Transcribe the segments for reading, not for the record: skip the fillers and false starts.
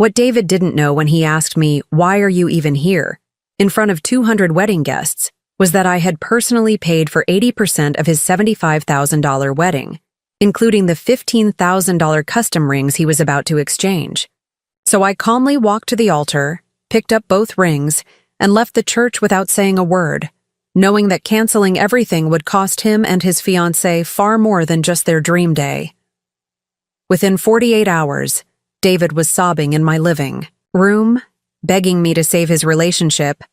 What David didn't know when he asked me, "Why are you even here?" in front of 200 wedding guests, was that I had personally paid for 80% of his $75,000 wedding, including the $15,000 custom rings he was about to exchange. So I calmly walked to the altar, picked up both rings, and left the church without saying a word, knowing that canceling everything would cost him and his fiancée far more than just their dream day. Within 48 hours, David was sobbing in my living room, begging me to save his relationship,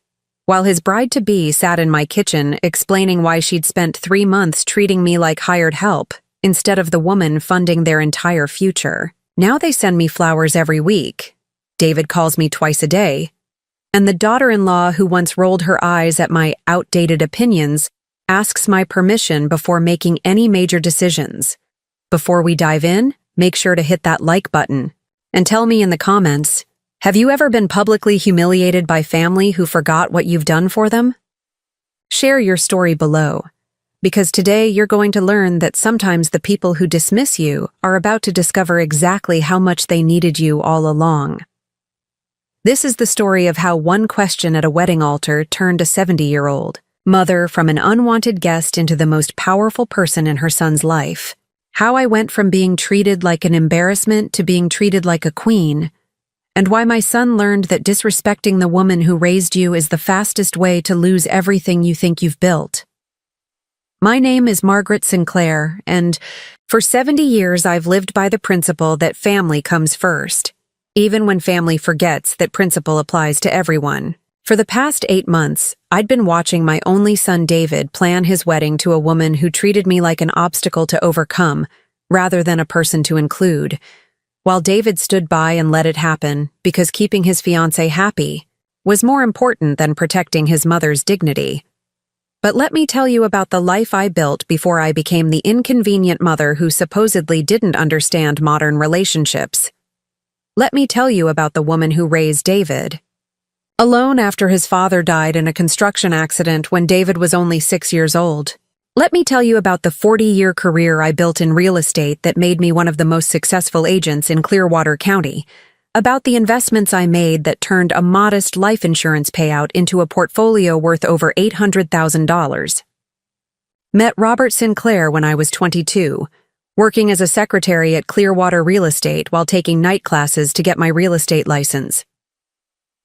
while his bride-to-be sat in my kitchen explaining why she'd spent 3 months treating me like hired help instead of the woman funding their entire future. Now they send me flowers every week. David calls me twice a day. And the daughter-in-law who once rolled her eyes at my outdated opinions asks my permission before making any major decisions. Before we dive in, make sure to hit that like button and tell me in the comments, have you ever been publicly humiliated by family who forgot what you've done for them? Share your story below, because today you're going to learn that sometimes the people who dismiss you are about to discover exactly how much they needed you all along. This is the story of how one question at a wedding altar turned a 70-year-old mother from an unwanted guest into the most powerful person in her son's life. How I went from being treated like an embarrassment to being treated like a queen, and why my son learned that disrespecting the woman who raised you is the fastest way to lose everything you think you've built. My name is Margaret Sinclair, and for 70 years I've lived by the principle that family comes first, even when family forgets that principle applies to everyone. For the past 8 months, I'd been watching my only son David plan his wedding to a woman who treated me like an obstacle to overcome, rather than a person to include, while David stood by and let it happen because keeping his fiancée happy was more important than protecting his mother's dignity. But let me tell you about the life I built before I became the inconvenient mother who supposedly didn't understand modern relationships. Let me tell you about the woman who raised David. Alone after his father died in a construction accident when David was only 6 years old. Let me tell you about the 40-year career I built in real estate that made me one of the most successful agents in Clearwater County, about the investments I made that turned a modest life insurance payout into a portfolio worth over $800,000. Met Robert Sinclair when I was 22, working as a secretary at Clearwater Real Estate while taking night classes to get my real estate license.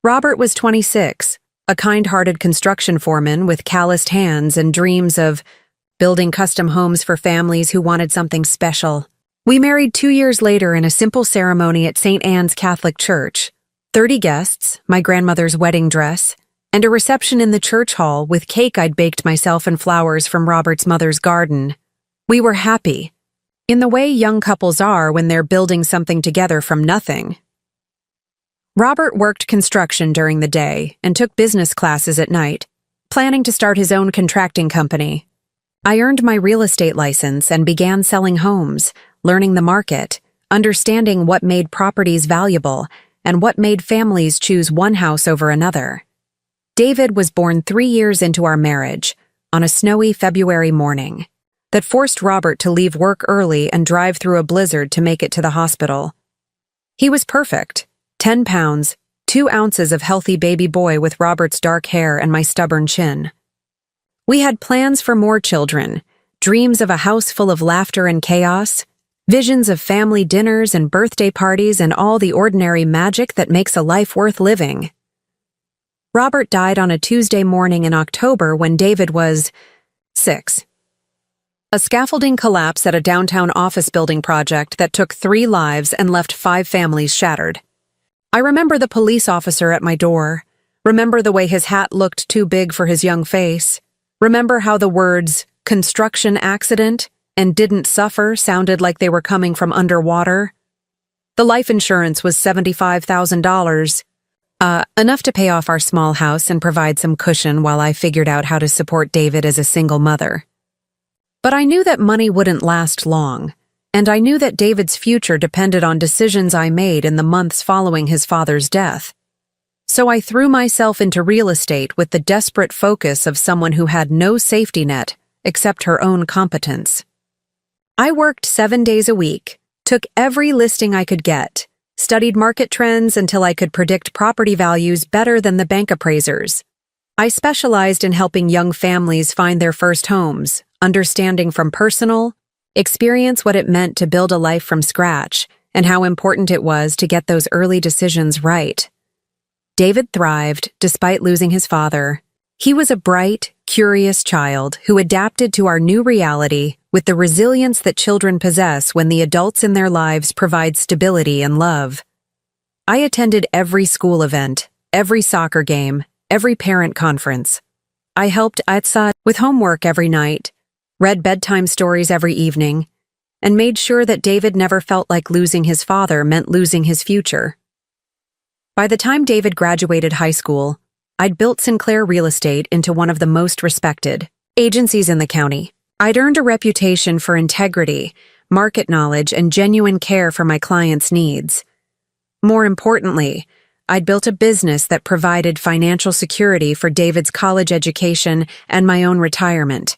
Robert was 26, a kind-hearted construction foreman with calloused hands and dreams of building custom homes for families who wanted something special. We married 2 years later in a simple ceremony at St. Anne's Catholic Church, 30 guests, my grandmother's wedding dress, and a reception in the church hall with cake I'd baked myself and flowers from Robert's mother's garden. We were happy, in the way young couples are when they're building something together from nothing. Robert worked construction during the day and took business classes at night, planning to start his own contracting company. I earned my real estate license and began selling homes, learning the market, understanding what made properties valuable, and what made families choose one house over another. David was born 3 years into our marriage, on a snowy February morning, that forced Robert to leave work early and drive through a blizzard to make it to the hospital. He was perfect, 10 pounds, 2 ounces of healthy baby boy with Robert's dark hair and my stubborn chin. We had plans for more children, dreams of a house full of laughter and chaos, visions of family dinners and birthday parties and all the ordinary magic that makes a life worth living. Robert died on a Tuesday morning in October when David was 6. A scaffolding collapse at a downtown office building project that took 3 lives and left 5 families shattered. I remember the police officer at my door, remember the way his hat looked too big for his young face, remember how the words construction accident and didn't suffer sounded like they were coming from underwater. The life insurance was $75,000, enough to pay off our small house and provide some cushion while I figured out how to support David as a single mother. But I knew that money wouldn't last long, and I knew that David's future depended on decisions I made in the months following his father's death. So I threw myself into real estate with the desperate focus of someone who had no safety net except her own competence. I worked 7 days a week, took every listing I could get, studied market trends until I could predict property values better than the bank appraisers. I specialized in helping young families find their first homes, understanding from personal experience what it meant to build a life from scratch and how important it was to get those early decisions right. David thrived despite losing his father. He was a bright, curious child who adapted to our new reality with the resilience that children possess when the adults in their lives provide stability and love. I attended every school event, every soccer game, every parent conference. I helped Atsa with homework every night, read bedtime stories every evening, and made sure that David never felt like losing his father meant losing his future. By the time David graduated high school, I'd built Sinclair Real Estate into one of the most respected agencies in the county. I'd earned a reputation for integrity, market knowledge, and genuine care for my clients' needs. More importantly, I'd built a business that provided financial security for David's college education and my own retirement.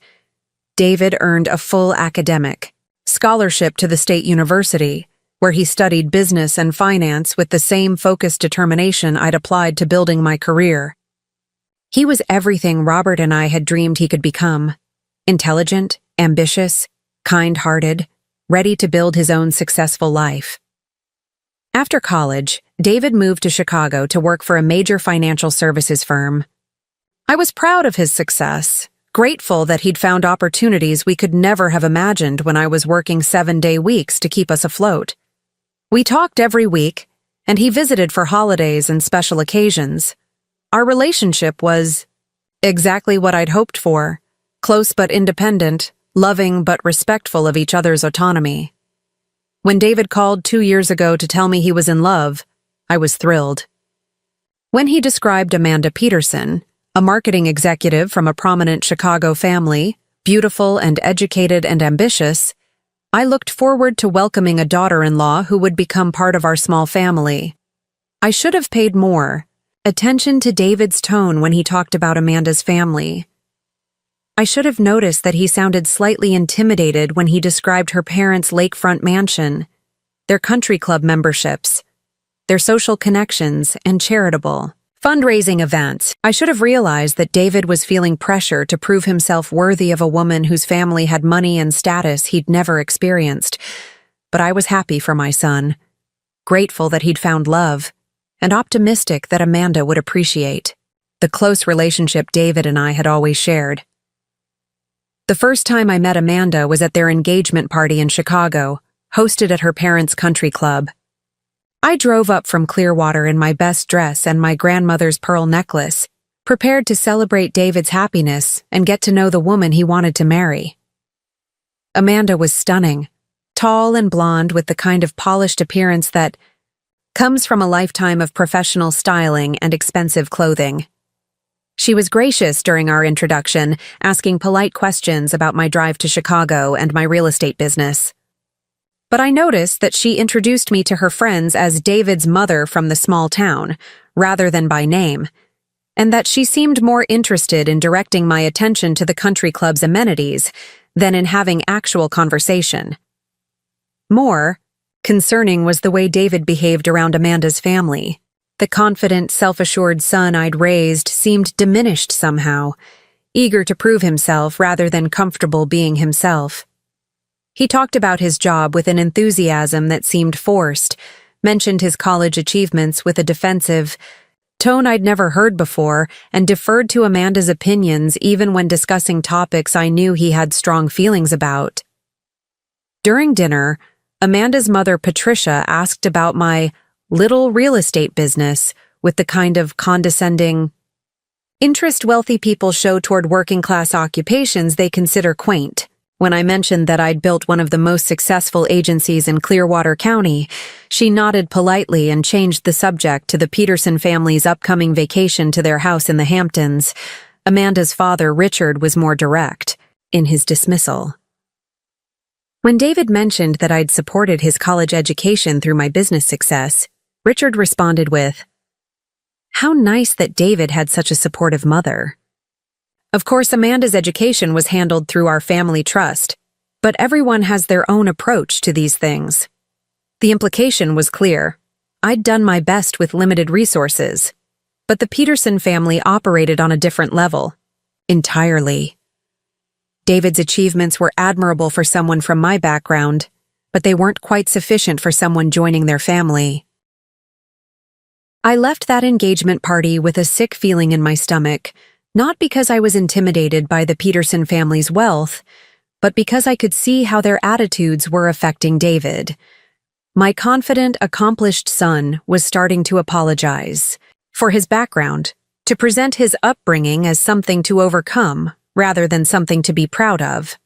David earned a full academic scholarship to the state university, where he studied business and finance with the same focused determination I'd applied to building my career. He was everything Robert and I had dreamed he could become: intelligent, ambitious, kind-hearted, ready to build his own successful life. After college, David moved to Chicago to work for a major financial services firm. I was proud of his success, grateful that he'd found opportunities we could never have imagined when I was working 7-day weeks to keep us afloat. We talked every week, and he visited for holidays and special occasions. Our relationship was exactly what I'd hoped for: close but independent, loving but respectful of each other's autonomy. When David called 2 years ago to tell me he was in love, I was thrilled. When he described Amanda Peterson, a marketing executive from a prominent Chicago family, beautiful and educated and ambitious, I looked forward to welcoming a daughter-in-law who would become part of our small family. I should have paid more attention to David's tone when he talked about Amanda's family. I should have noticed that he sounded slightly intimidated when he described her parents' lakefront mansion, their country club memberships, their social connections, and charitable fundraising events. I should have realized that David was feeling pressure to prove himself worthy of a woman whose family had money and status he'd never experienced. But I was happy for my son, grateful that he'd found love, and optimistic that Amanda would appreciate the close relationship David and I had always shared. The first time I met Amanda was at their engagement party in Chicago, hosted at her parents' country club. I drove up from Clearwater in my best dress and my grandmother's pearl necklace, prepared to celebrate David's happiness and get to know the woman he wanted to marry. Amanda was stunning, tall and blonde with the kind of polished appearance that comes from a lifetime of professional styling and expensive clothing. She was gracious during our introduction, asking polite questions about my drive to Chicago and my real estate business. But I noticed that she introduced me to her friends as David's mother from the small town, rather than by name, and that she seemed more interested in directing my attention to the country club's amenities than in having actual conversation. More concerning was the way David behaved around Amanda's family. The confident, self-assured son I'd raised seemed diminished somehow, eager to prove himself rather than comfortable being himself. He talked about his job with an enthusiasm that seemed forced, mentioned his college achievements with a defensive tone I'd never heard before, and deferred to Amanda's opinions even when discussing topics I knew he had strong feelings about. During dinner, Amanda's mother, Patricia, asked about my little real estate business with the kind of condescending interest wealthy people show toward working-class occupations they consider quaint. When I mentioned that I'd built one of the most successful agencies in Clearwater County, she nodded politely and changed the subject to the Peterson family's upcoming vacation to their house in the Hamptons. Amanda's father, Richard, was more direct in his dismissal. When David mentioned that I'd supported his college education through my business success, Richard responded with, "How nice that David had such a supportive mother." Of course, Amanda's education was handled through our family trust, but everyone has their own approach to these things. The implication was clear. I'd done my best with limited resources. But the Peterson family operated on a different level. Entirely. David's achievements were admirable for someone from my background, but they weren't quite sufficient for someone joining their family. I left that engagement party with a sick feeling in my stomach, not because I was intimidated by the Peterson family's wealth, but because I could see how their attitudes were affecting David. My confident, accomplished son was starting to apologize for his background, to present his upbringing as something to overcome rather than something to be proud of.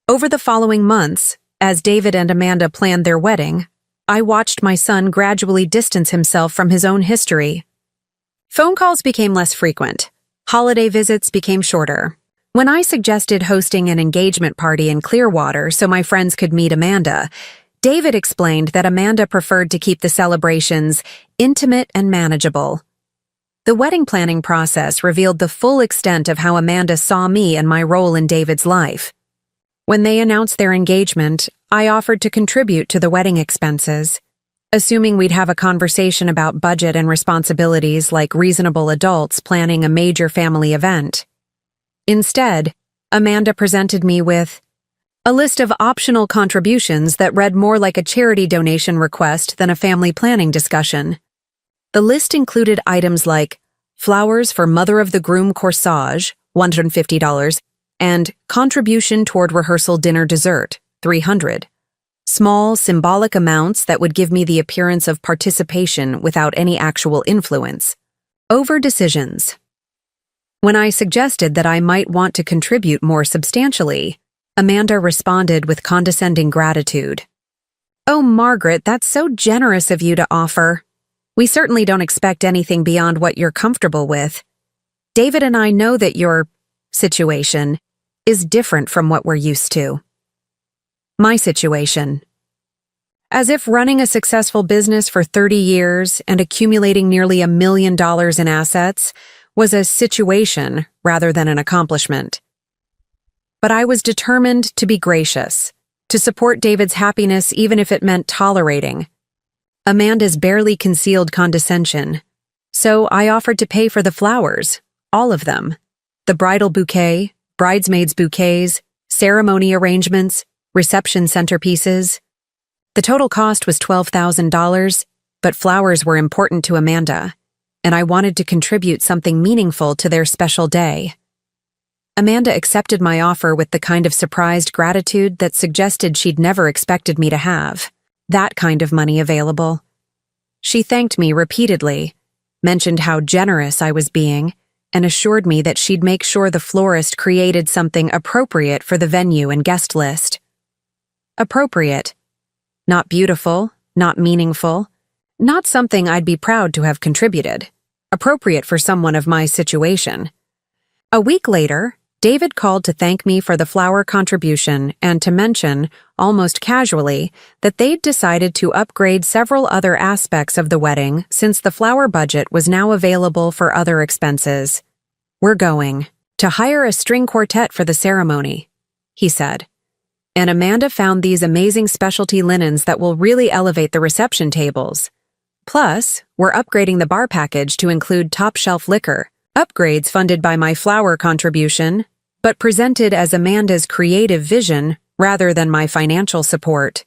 Over the following months, as David and Amanda planned their wedding, I watched my son gradually distance himself from his own history. Phone calls became less frequent. Holiday visits became shorter. When I suggested hosting an engagement party in Clearwater so my friends could meet Amanda, David explained that Amanda preferred to keep the celebrations intimate and manageable. The wedding planning process revealed the full extent of how Amanda saw me and my role in David's life. When they announced their engagement, I offered to contribute to the wedding expenses, assuming we'd have a conversation about budget and responsibilities like reasonable adults planning a major family event. Instead, Amanda presented me with a list of optional contributions that read more like a charity donation request than a family planning discussion. The list included items like flowers for mother of the groom corsage, $150, and contribution toward rehearsal dinner dessert, $300. Small, symbolic amounts that would give me the appearance of participation without any actual influence. Over decisions. When I suggested that I might want to contribute more substantially, Amanda responded with condescending gratitude. "Oh, Margaret, that's so generous of you to offer. We certainly don't expect anything beyond what you're comfortable with. David and I know that your situation is different from what we're used to." My situation. As if running a successful business for 30 years and accumulating nearly $1 million in assets was a situation rather than an accomplishment. But I was determined to be gracious, to support David's happiness even if it meant tolerating Amanda's barely concealed condescension. So I offered to pay for the flowers, all of them. The bridal bouquet, bridesmaids' bouquets, ceremony arrangements, reception centerpieces. The total cost was $12,000, but flowers were important to Amanda, and I wanted to contribute something meaningful to their special day. Amanda accepted my offer with the kind of surprised gratitude that suggested she'd never expected me to have that kind of money available. She thanked me repeatedly, mentioned how generous I was being, and assured me that she'd make sure the florist created something appropriate for the venue and guest list. Appropriate. Not beautiful, not meaningful, not something I'd be proud to have contributed. Appropriate for someone of my situation. A week later, David called to thank me for the flower contribution and to mention, almost casually, that they'd decided to upgrade several other aspects of the wedding since the flower budget was now available for other expenses. "We're going to hire a string quartet for the ceremony," he said. "And Amanda found these amazing specialty linens that will really elevate the reception tables. Plus, we're upgrading the bar package to include top-shelf liquor, upgrades funded by my flower contribution, but presented as Amanda's creative vision rather than my financial support."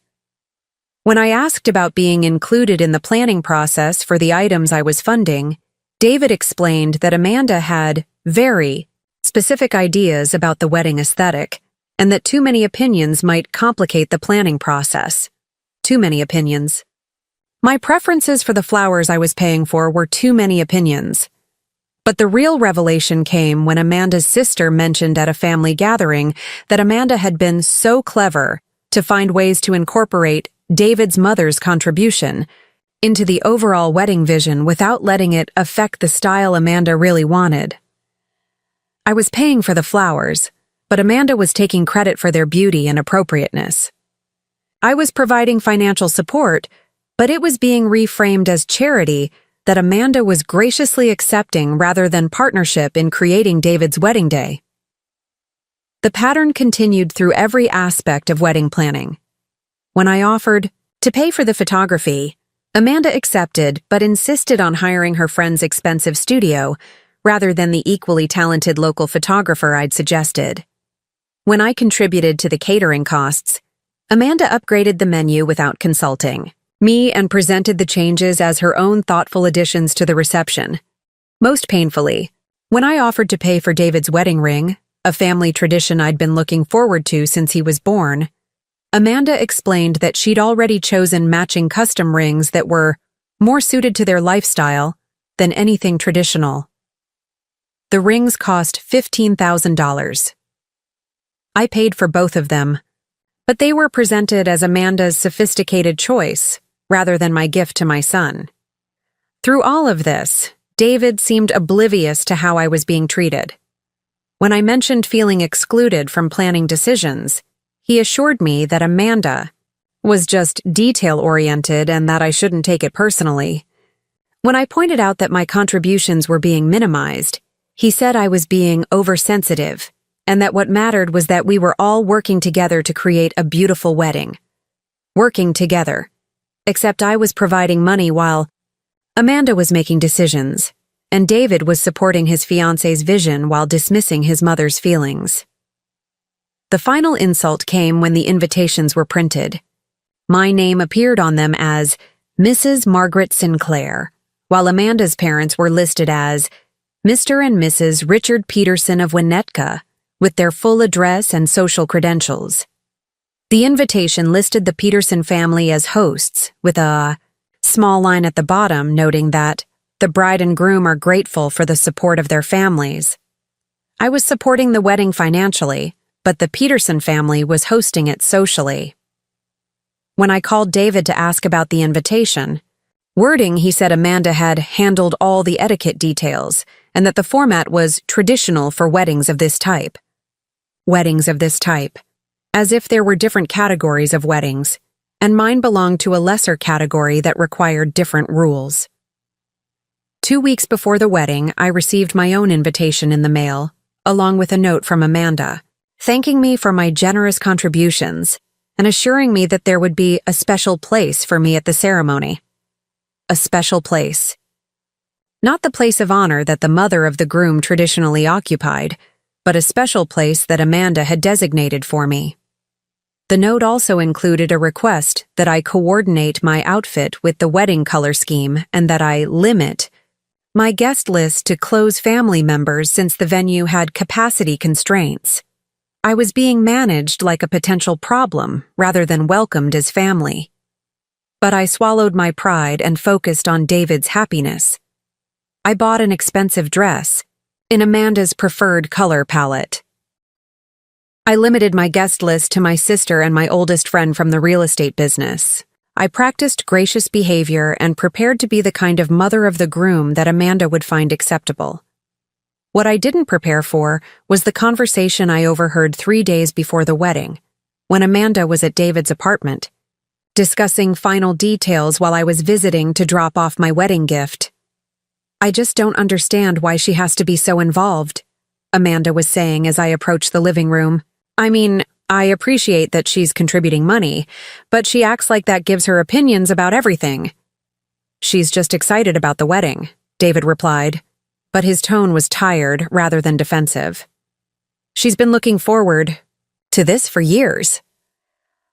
When I asked about being included in the planning process for the items I was funding, David explained that Amanda had very specific ideas about the wedding aesthetic, and that too many opinions might complicate the planning process. Too many opinions. My preferences for the flowers I was paying for were too many opinions. But the real revelation came when Amanda's sister mentioned at a family gathering that Amanda had been so clever to find ways to incorporate David's mother's contribution into the overall wedding vision without letting it affect the style Amanda really wanted. I was paying for the flowers, but Amanda was taking credit for their beauty and appropriateness. I was providing financial support, but it was being reframed as charity that Amanda was graciously accepting rather than partnership in creating David's wedding day. The pattern continued through every aspect of wedding planning. When I offered to pay for the photography, Amanda accepted, but insisted on hiring her friend's expensive studio rather than the equally talented local photographer I'd suggested. When I contributed to the catering costs, Amanda upgraded the menu without consulting me and presented the changes as her own thoughtful additions to the reception. Most painfully, when I offered to pay for David's wedding ring, a family tradition I'd been looking forward to since he was born, Amanda explained that she'd already chosen matching custom rings that were more suited to their lifestyle than anything traditional. The rings cost $15,000. I paid for both of them, but they were presented as Amanda's sophisticated choice rather than my gift to my son. Through all of this, David seemed oblivious to how I was being treated. When I mentioned feeling excluded from planning decisions, he assured me that Amanda was just detail-oriented and that I shouldn't take it personally. When I pointed out that my contributions were being minimized, he said I was being oversensitive and that what mattered was that we were all working together to create a beautiful wedding. Working together. Except I was providing money while Amanda was making decisions, and David was supporting his fiancé's vision while dismissing his mother's feelings. The final insult came when the invitations were printed. My name appeared on them as Mrs. Margaret Sinclair, while Amanda's parents were listed as Mr. and Mrs. Richard Peterson of Winnetka, with their full address and social credentials. The invitation listed the Peterson family as hosts, with a small line at the bottom noting that the bride and groom are grateful for the support of their families. I was supporting the wedding financially, but the Peterson family was hosting it socially. When I called David to ask about the invitation, he said Amanda had handled all the etiquette details and that the format was traditional for weddings of this type. Weddings of this type. As if there were different categories of weddings, and mine belonged to a lesser category that required different rules. 2 weeks before the wedding, I received my own invitation in the mail, along with a note from Amanda, thanking me for my generous contributions and assuring me that there would be a special place for me at the ceremony. A special place. Not the place of honor that the mother of the groom traditionally occupied, but a special place that Amanda had designated for me. The note also included a request that I coordinate my outfit with the wedding color scheme and that I limit my guest list to close family members since the venue had capacity constraints. I was being managed like a potential problem rather than welcomed as family. But I swallowed my pride and focused on David's happiness. I bought an expensive dress in Amanda's preferred color palette. I limited my guest list to my sister and my oldest friend from the real estate business. I practiced gracious behavior and prepared to be the kind of mother of the groom that Amanda would find acceptable. What I didn't prepare for was the conversation I overheard 3 days before the wedding, when Amanda was at David's apartment, discussing final details while I was visiting to drop off my wedding gift. I just don't understand why she has to be so involved, Amanda was saying as I approached the living room. I mean, I appreciate that she's contributing money, but she acts like that gives her opinions about everything. She's just excited about the wedding, David replied, but his tone was tired rather than defensive. She's been looking forward to this for years.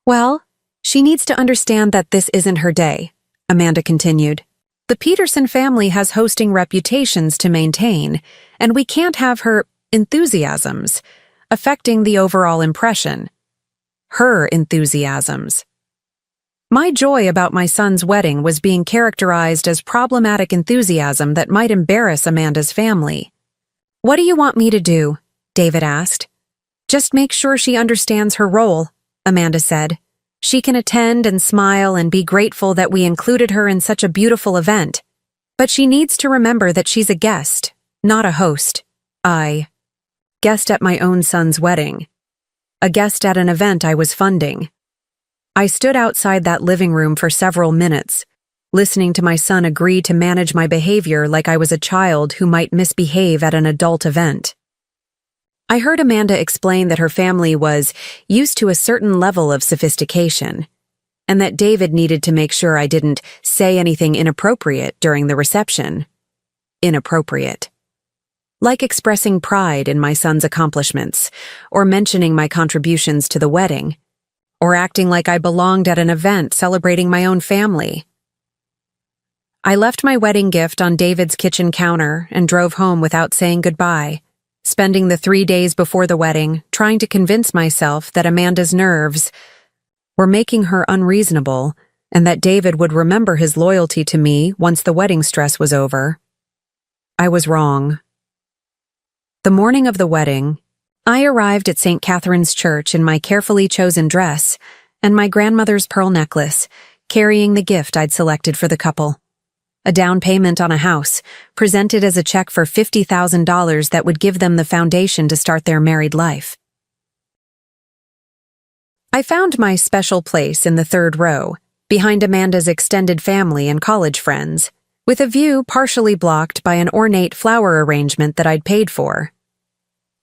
Well, she needs to understand that this isn't her day, Amanda continued. The Peterson family has hosting reputations to maintain, and we can't have her enthusiasms affecting the overall impression. Her enthusiasms. My joy about my son's wedding was being characterized as problematic enthusiasm that might embarrass Amanda's family. What do you want me to do? David asked. Just make sure she understands her role, Amanda said. She can attend and smile and be grateful that we included her in such a beautiful event. But she needs to remember that she's a guest, not a host. Guest at my own son's wedding. A guest at an event I was funding. I stood outside that living room for several minutes, listening to my son agree to manage my behavior like I was a child who might misbehave at an adult event. I heard Amanda explain that her family was used to a certain level of sophistication. and that David needed to make sure I didn't say anything inappropriate during the reception. Inappropriate. Like expressing pride in my son's accomplishments, or mentioning my contributions to the wedding, or acting like I belonged at an event celebrating my own family. I left my wedding gift on David's kitchen counter and drove home without saying goodbye, spending the 3 days before the wedding trying to convince myself that Amanda's nerves were making her unreasonable and that David would remember his loyalty to me once the wedding stress was over. I was wrong. The morning of the wedding, I arrived at St. Catherine's Church in my carefully chosen dress and my grandmother's pearl necklace, carrying the gift I'd selected for the couple. A down payment on a house, presented as a check for $50,000 that would give them the foundation to start their married life. I found my special place in the third row, behind Amanda's extended family and college friends, with a view partially blocked by an ornate flower arrangement that I'd paid for.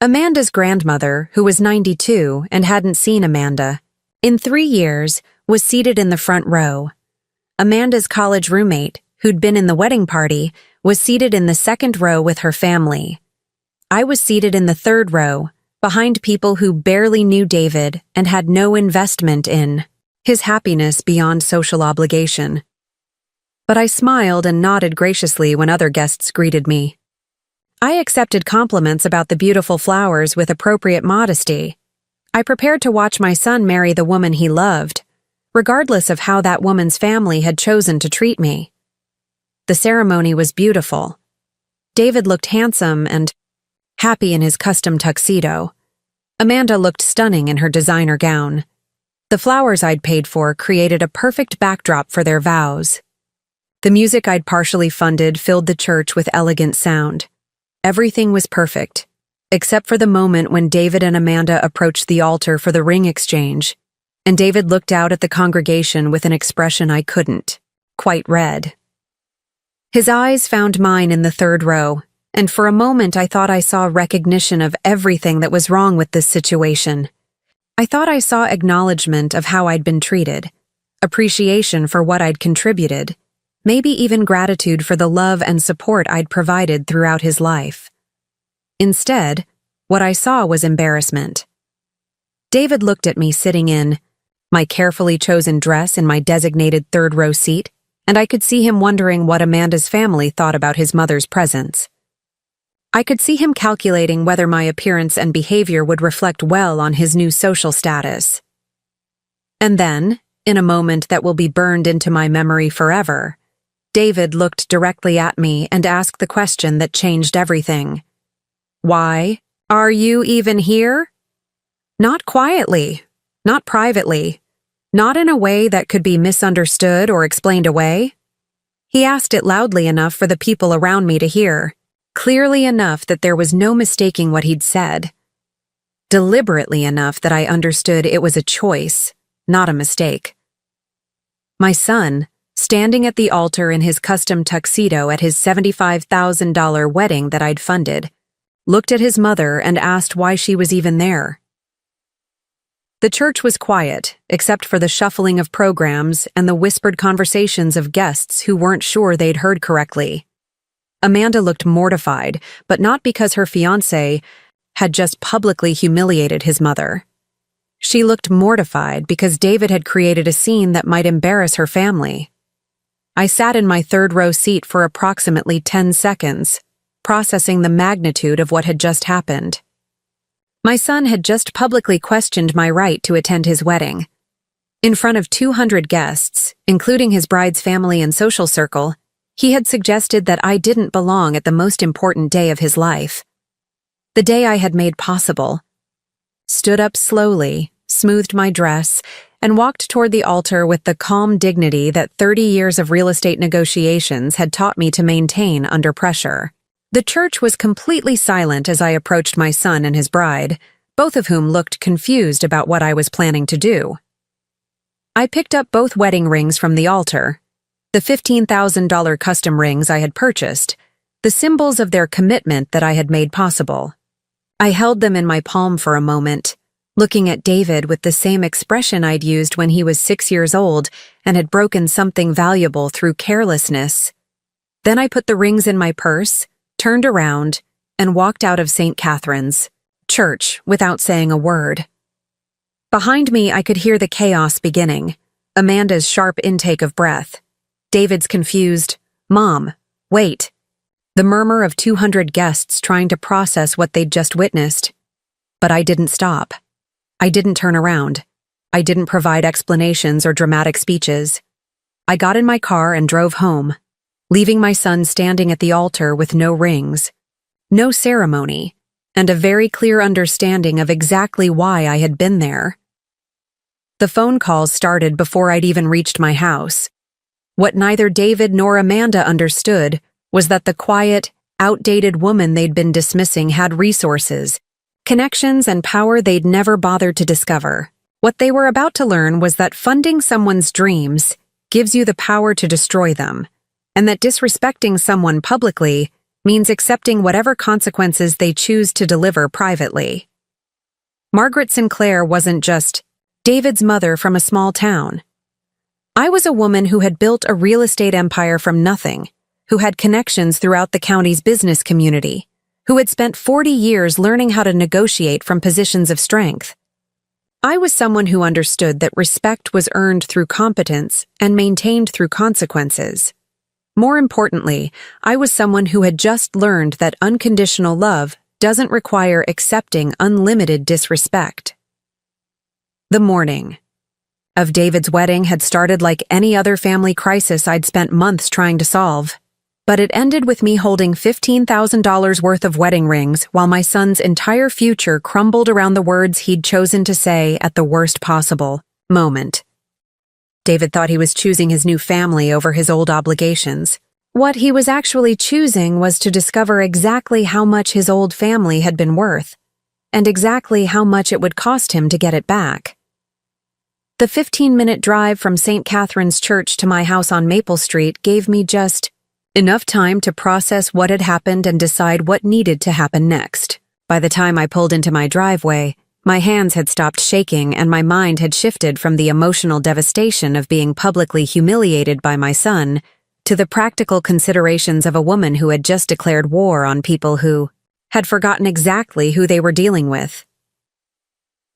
Amanda's grandmother, who was 92 and hadn't seen Amanda in 3 years, was seated in the front row. Amanda's college roommate, who'd been in the wedding party, was seated in the second row with her family. I was seated in the third row, behind people who barely knew David and had no investment in his happiness beyond social obligation. But I smiled and nodded graciously when other guests greeted me. I accepted compliments about the beautiful flowers with appropriate modesty. I prepared to watch my son marry the woman he loved, regardless of how that woman's family had chosen to treat me. The ceremony was beautiful. David looked handsome and happy in his custom tuxedo. Amanda looked stunning in her designer gown. The flowers I'd paid for created a perfect backdrop for their vows. The music I'd partially funded filled the church with elegant sound. Everything was perfect, except for the moment when David and Amanda approached the altar for the ring exchange, and David looked out at the congregation with an expression I couldn't quite read. His eyes found mine in the third row, and for a moment I thought I saw recognition of everything that was wrong with this situation. I thought I saw acknowledgement of how I'd been treated, appreciation for what I'd contributed, maybe even gratitude for the love and support I'd provided throughout his life. Instead, what I saw was embarrassment. David looked at me sitting in my carefully chosen dress in my designated third row seat, and I could see him wondering what Amanda's family thought about his mother's presence. I could see him calculating whether my appearance and behavior would reflect well on his new social status. And then, in a moment that will be burned into my memory forever, David looked directly at me and asked the question that changed everything. "Why are you even here?" Not quietly, not privately, not in a way that could be misunderstood or explained away. He asked it loudly enough for the people around me to hear, clearly enough that there was no mistaking what he'd said, deliberately enough that I understood it was a choice, not a mistake. My son, standing at the altar in his custom tuxedo at his $75,000 wedding that I'd funded, looked at his mother and asked why she was even there. The church was quiet, except for the shuffling of programs and the whispered conversations of guests who weren't sure they'd heard correctly. Amanda looked mortified, but not because her fiancé had just publicly humiliated his mother. She looked mortified because David had created a scene that might embarrass her family. I sat in my third row seat for approximately 10 seconds, processing the magnitude of what had just happened. My son had just publicly questioned my right to attend his wedding. In front of 200 guests, including his bride's family and social circle, he had suggested that I didn't belong at the most important day of his life. The day I had made possible. Stood up slowly, smoothed my dress, and walked toward the altar with the calm dignity that 30 years of real estate negotiations had taught me to maintain under pressure. The church was completely silent as I approached my son and his bride, both of whom looked confused about what I was planning to do. I picked up both wedding rings from the altar, the $15,000 custom rings I had purchased, the symbols of their commitment that I had made possible. I held them in my palm for a moment, looking at David with the same expression I'd used when he was 6 years old and had broken something valuable through carelessness. Then I put the rings in my purse, turned around, and walked out of St. Catherine's Church without saying a word. Behind me, I could hear the chaos beginning, Amanda's sharp intake of breath, David's confused, "Mom, wait," the murmur of 200 guests trying to process what they'd just witnessed. But I didn't stop. I didn't turn around. I didn't provide explanations or dramatic speeches. I got in my car and drove home, leaving my son standing at the altar with no rings, no ceremony, and a very clear understanding of exactly why I had been there. The phone calls started before I'd even reached my house. What neither David nor Amanda understood was that the quiet, outdated woman they'd been dismissing had resources, connections, and power they'd never bothered to discover. What they were about to learn was that funding someone's dreams gives you the power to destroy them, and that disrespecting someone publicly means accepting whatever consequences they choose to deliver privately. Margaret Sinclair wasn't just David's mother from a small town. I was a woman who had built a real estate empire from nothing, who had connections throughout the county's business community, who had spent 40 years learning how to negotiate from positions of strength. I was someone who understood that respect was earned through competence and maintained through consequences. More importantly, I was someone who had just learned that unconditional love doesn't require accepting unlimited disrespect. The morning of David's wedding had started like any other family crisis I'd spent months trying to solve, but it ended with me holding $15,000 worth of wedding rings while my son's entire future crumbled around the words he'd chosen to say at the worst possible moment. David thought he was choosing his new family over his old obligations. What he was actually choosing was to discover exactly how much his old family had been worth, and exactly how much it would cost him to get it back. The 15-minute drive from St. Catherine's Church to my house on Maple Street gave me just enough time to process what had happened and decide what needed to happen next. By the time I pulled into my driveway, my hands had stopped shaking and my mind had shifted from the emotional devastation of being publicly humiliated by my son to the practical considerations of a woman who had just declared war on people who had forgotten exactly who they were dealing with.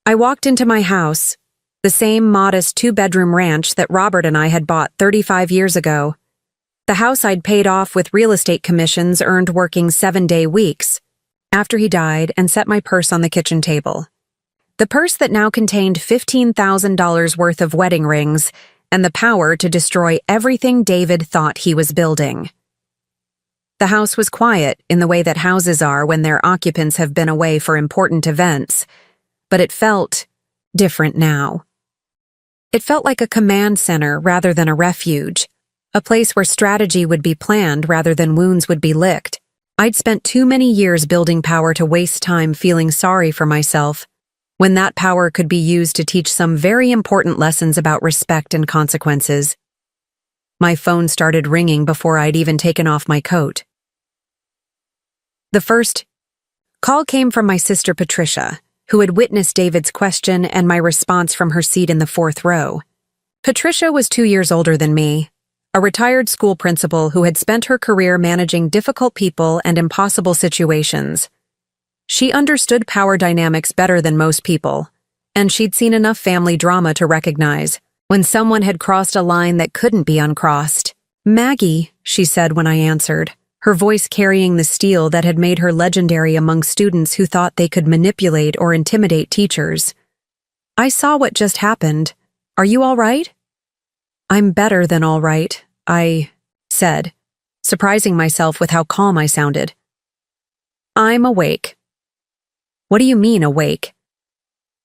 I walked into my house, the same modest 2-bedroom ranch that Robert and I had bought 35 years ago. The house I'd paid off with real estate commissions earned working 7-day weeks after he died, and set my purse on the kitchen table. The purse that now contained $15,000 worth of wedding rings and the power to destroy everything David thought he was building. The house was quiet in the way that houses are when their occupants have been away for important events, but it felt different now. It felt like a command center rather than a refuge, a place where strategy would be planned rather than wounds would be licked. I'd spent too many years building power to waste time feeling sorry for myself, when that power could be used to teach some very important lessons about respect and consequences. My phone started ringing before I'd even taken off my coat. The first call came from my sister Patricia, who had witnessed David's question and my response from her seat in the 4th row. Patricia was 2 years older than me, a retired school principal who had spent her career managing difficult people and impossible situations. She understood power dynamics better than most people, and she'd seen enough family drama to recognize when someone had crossed a line that couldn't be uncrossed. "Maggie," she said when I answered, her voice carrying the steel that had made her legendary among students who thought they could manipulate or intimidate teachers. "I saw what just happened. Are you all right?" "I'm better than all right," I said, surprising myself with how calm I sounded. "I'm awake." "What do you mean, awake?"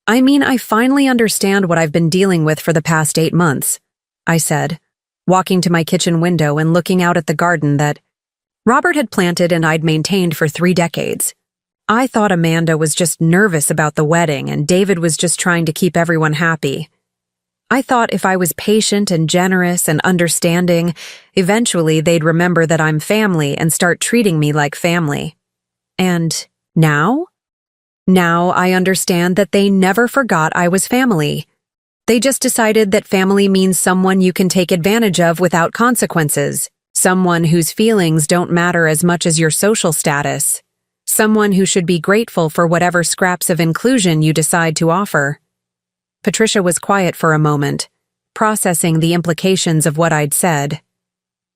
"I mean, I finally understand what I've been dealing with for the past 8 months, I said, walking to my kitchen window and looking out at the garden that Robert had planted and I'd maintained for 3 decades. I thought Amanda was just nervous about the wedding and David was just trying to keep everyone happy. I thought if I was patient and generous and understanding, eventually they'd remember that I'm family and start treating me like family. And now? Now I understand that they never forgot I was family. They just decided that family means someone you can take advantage of without consequences, someone whose feelings don't matter as much as your social status, someone who should be grateful for whatever scraps of inclusion you decide to offer. Patricia was quiet for a moment, processing the implications of what I'd said.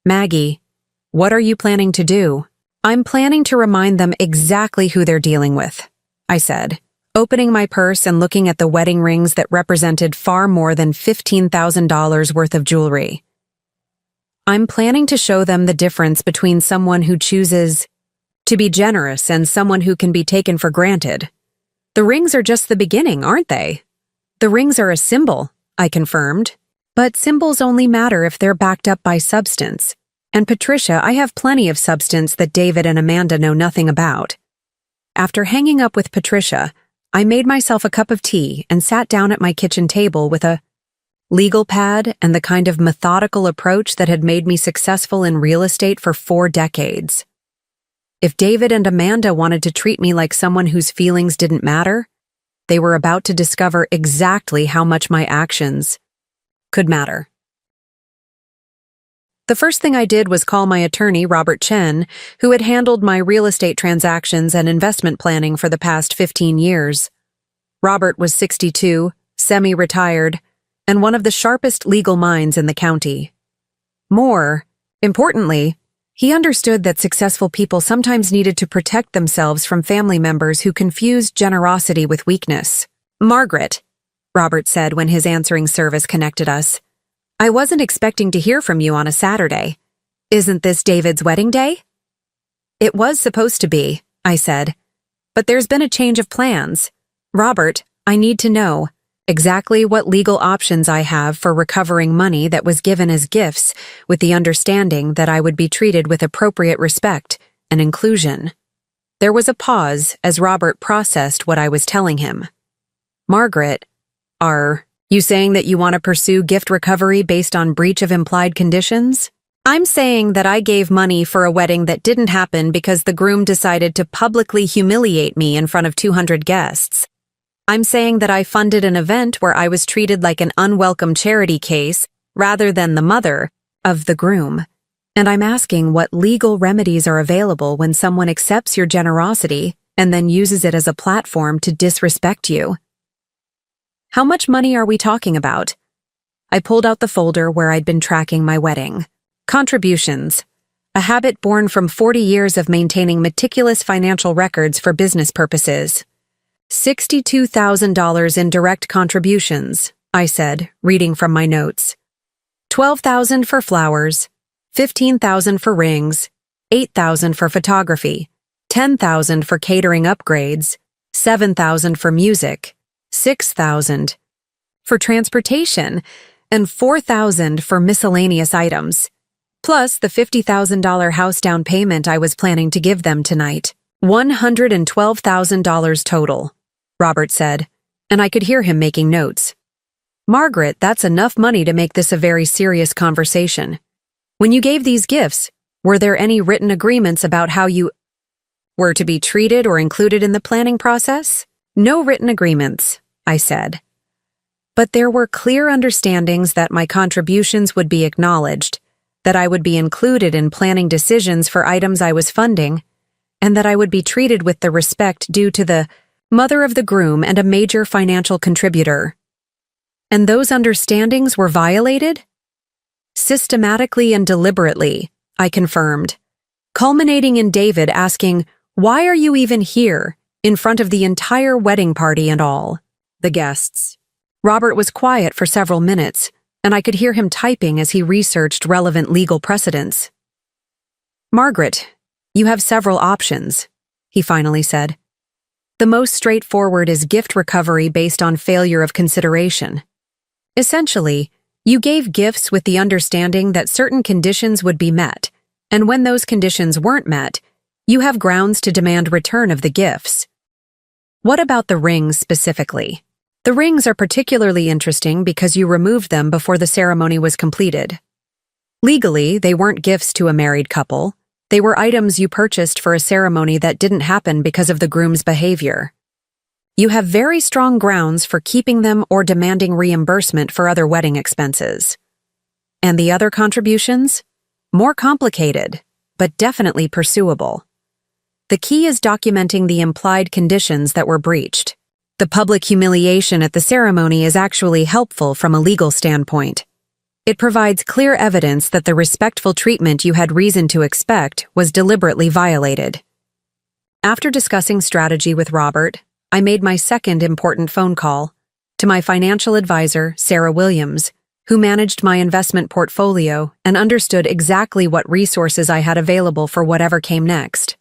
Maggie, what are you planning to do? I'm planning to remind them exactly who they're dealing with, I said, opening my purse and looking at the wedding rings that represented far more than $15,000 worth of jewelry. I'm planning to show them the difference between someone who chooses to be generous and someone who can be taken for granted. The rings are just the beginning, aren't they? The rings are a symbol, I confirmed. But symbols only matter if they're backed up by substance. And Patricia, I have plenty of substance that David and Amanda know nothing about. After hanging up with Patricia, I made myself a cup of tea and sat down at my kitchen table with a legal pad and the kind of methodical approach that had made me successful in real estate for 4 decades. If David and Amanda wanted to treat me like someone whose feelings didn't matter, they were about to discover exactly how much my actions could matter. The first thing I did was call my attorney, Robert Chen, who had handled my real estate transactions and investment planning for the past 15 years. Robert was 62, semi-retired, and one of the sharpest legal minds in the county. More importantly, he understood that successful people sometimes needed to protect themselves from family members who confused generosity with weakness. Margaret, Robert said when his answering service connected us, I wasn't expecting to hear from you on a Saturday. Isn't this David's wedding day? It was supposed to be, I said. But there's been a change of plans. Robert, I need to know exactly what legal options I have for recovering money that was given as gifts with the understanding that I would be treated with appropriate respect and inclusion. There was a pause as Robert processed what I was telling him. Margaret, are you saying that you want to pursue gift recovery based on breach of implied conditions? I'm saying that I gave money for a wedding that didn't happen because the groom decided to publicly humiliate me in front of 200 guests. I'm saying that I funded an event where I was treated like an unwelcome charity case rather than the mother of the groom. And I'm asking what legal remedies are available when someone accepts your generosity and then uses it as a platform to disrespect you. How much money are we talking about? I pulled out the folder where I'd been tracking my wedding. Contributions, a habit born from 40 years of maintaining meticulous financial records for business purposes. $62,000 in direct contributions, I said, reading from my notes. $12,000 for flowers, $15,000 for rings, $8,000 for photography, $10,000 for catering upgrades, $7,000 for music, $6,000 for transportation, and $4,000 for miscellaneous items, plus the $50,000 house down payment I was planning to give them tonight. $112,000 total, Robert said, and I could hear him making notes. Margaret, that's enough money to make this a very serious conversation. When you gave these gifts, were there any written agreements about how you were to be treated or included in the planning process? No written agreements, I said. But there were clear understandings that my contributions would be acknowledged, that I would be included in planning decisions for items I was funding, and that I would be treated with the respect due to the mother of the groom and a major financial contributor. And those understandings were violated? Systematically and deliberately, I confirmed, culminating in David asking, "Why are you even here?" in front of the entire wedding party and all the guests. Robert was quiet for several minutes, and I could hear him typing as he researched relevant legal precedents. Margaret, you have several options, he finally said. The most straightforward is gift recovery based on failure of consideration. Essentially, you gave gifts with the understanding that certain conditions would be met, and when those conditions weren't met, you have grounds to demand return of the gifts. What about the rings specifically? The rings are particularly interesting because you removed them before the ceremony was completed. Legally, they weren't gifts to a married couple. They were items you purchased for a ceremony that didn't happen because of the groom's behavior. You have very strong grounds for keeping them or demanding reimbursement for other wedding expenses. And the other contributions? More complicated, but definitely pursuable. The key is documenting the implied conditions that were breached. The public humiliation at the ceremony is actually helpful from a legal standpoint. It provides clear evidence that the respectful treatment you had reason to expect was deliberately violated. After discussing strategy with Robert, I made my second important phone call to my financial advisor, Sarah Williams, who managed my investment portfolio and understood exactly what resources I had available for whatever came next.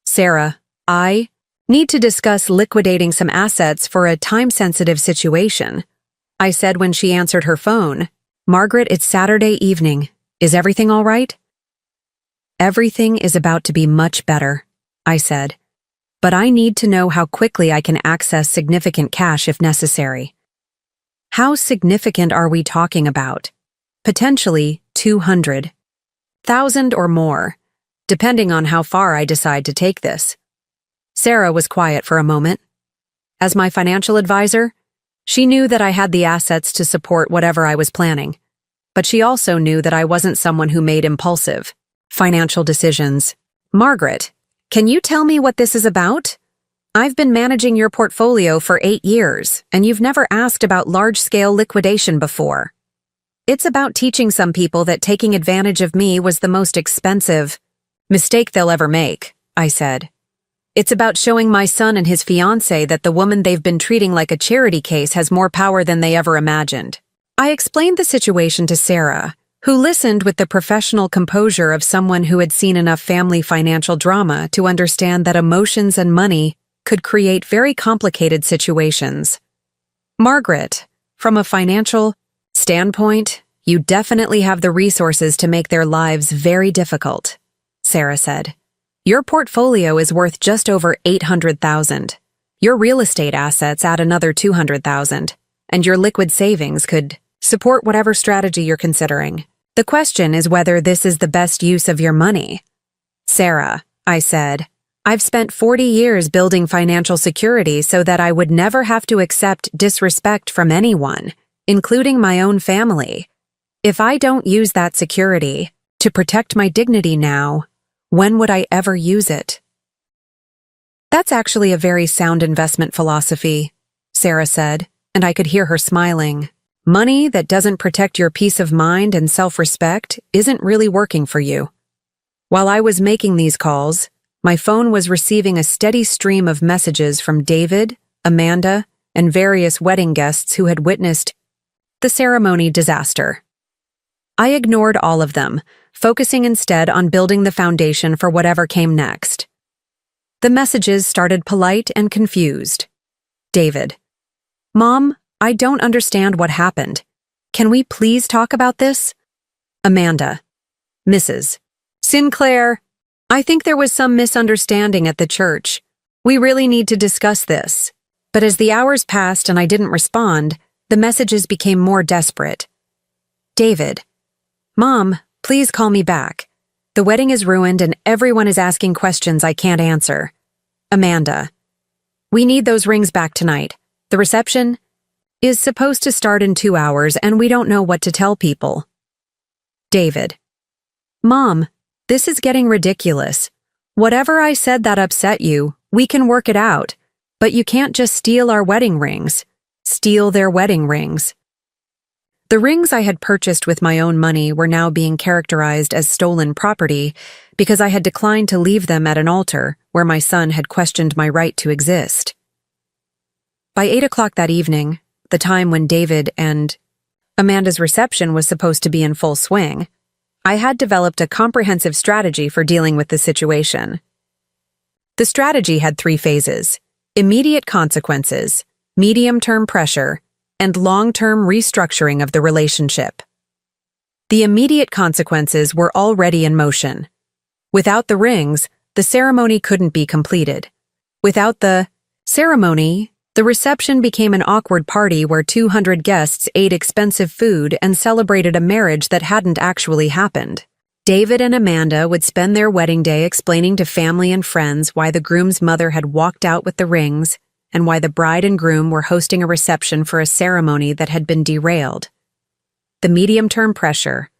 Sarah, I need to discuss liquidating some assets for a time-sensitive situation, I said when she answered her phone. Margaret, it's Saturday evening. Is everything all right? Everything is about to be much better, I said. But I need to know how quickly I can access significant cash if necessary. How significant are we talking about? Potentially 200,000 or more, depending on how far I decide to take this. Sarah was quiet for a moment. As my financial advisor, she knew that I had the assets to support whatever I was planning, but she also knew that I wasn't someone who made impulsive financial decisions. Margaret, can you tell me what this is about? I've been managing your portfolio for 8 years, and you've never asked about large-scale liquidation before. It's about teaching some people that taking advantage of me was the most expensive mistake they'll ever make, I said. It's about showing my son and his fiancée that the woman they've been treating like a charity case has more power than they ever imagined. I explained the situation to Sarah, who listened with the professional composure of someone who had seen enough family financial drama to understand that emotions and money could create very complicated situations. Margaret, from a financial standpoint, you definitely have the resources to make their lives very difficult, Sarah said. Your portfolio is worth just over $800,000. Your real estate assets add another $200,000, and your liquid savings could support whatever strategy you're considering. The question is whether this is the best use of your money. Sarah, I said, I've spent 40 years building financial security so that I would never have to accept disrespect from anyone, including my own family. If I don't use that security to protect my dignity now, when would I ever use it? That's actually a very sound investment philosophy, Sarah said, and I could hear her smiling. Money that doesn't protect your peace of mind and self-respect isn't really working for you. While I was making these calls, my phone was receiving a steady stream of messages from David, Amanda, and various wedding guests who had witnessed the ceremony disaster. I ignored all of them, focusing instead on building the foundation for whatever came next. The messages started polite and confused. David: Mom, I don't understand what happened. Can we please talk about this? Amanda: Mrs. Sinclair, I think there was some misunderstanding at the church. We really need to discuss this. But as the hours passed and I didn't respond, the messages became more desperate. David: Mom, please call me back. The wedding is ruined and everyone is asking questions I can't answer. Amanda: We need those rings back tonight. The reception is supposed to start in 2 hours and we don't know what to tell people. David: Mom, this is getting ridiculous. Whatever I said that upset you, we can work it out. But you can't just steal our wedding rings. Steal their wedding rings. The rings I had purchased with my own money were now being characterized as stolen property because I had declined to leave them at an altar where my son had questioned my right to exist. By 8 o'clock that evening, the time when David and Amanda's reception was supposed to be in full swing, I had developed a comprehensive strategy for dealing with the situation. The strategy had 3 phases: immediate consequences, medium-term pressure, and long-term restructuring of the relationship. The immediate consequences were already in motion. Without the rings, the ceremony couldn't be completed. Without the ceremony, the reception became an awkward party where 200 guests ate expensive food and celebrated a marriage that hadn't actually happened. David and Amanda would spend their wedding day explaining to family and friends why the groom's mother had walked out with the rings and why the bride and groom were hosting a reception for a ceremony that had been derailed. The medium-term pressure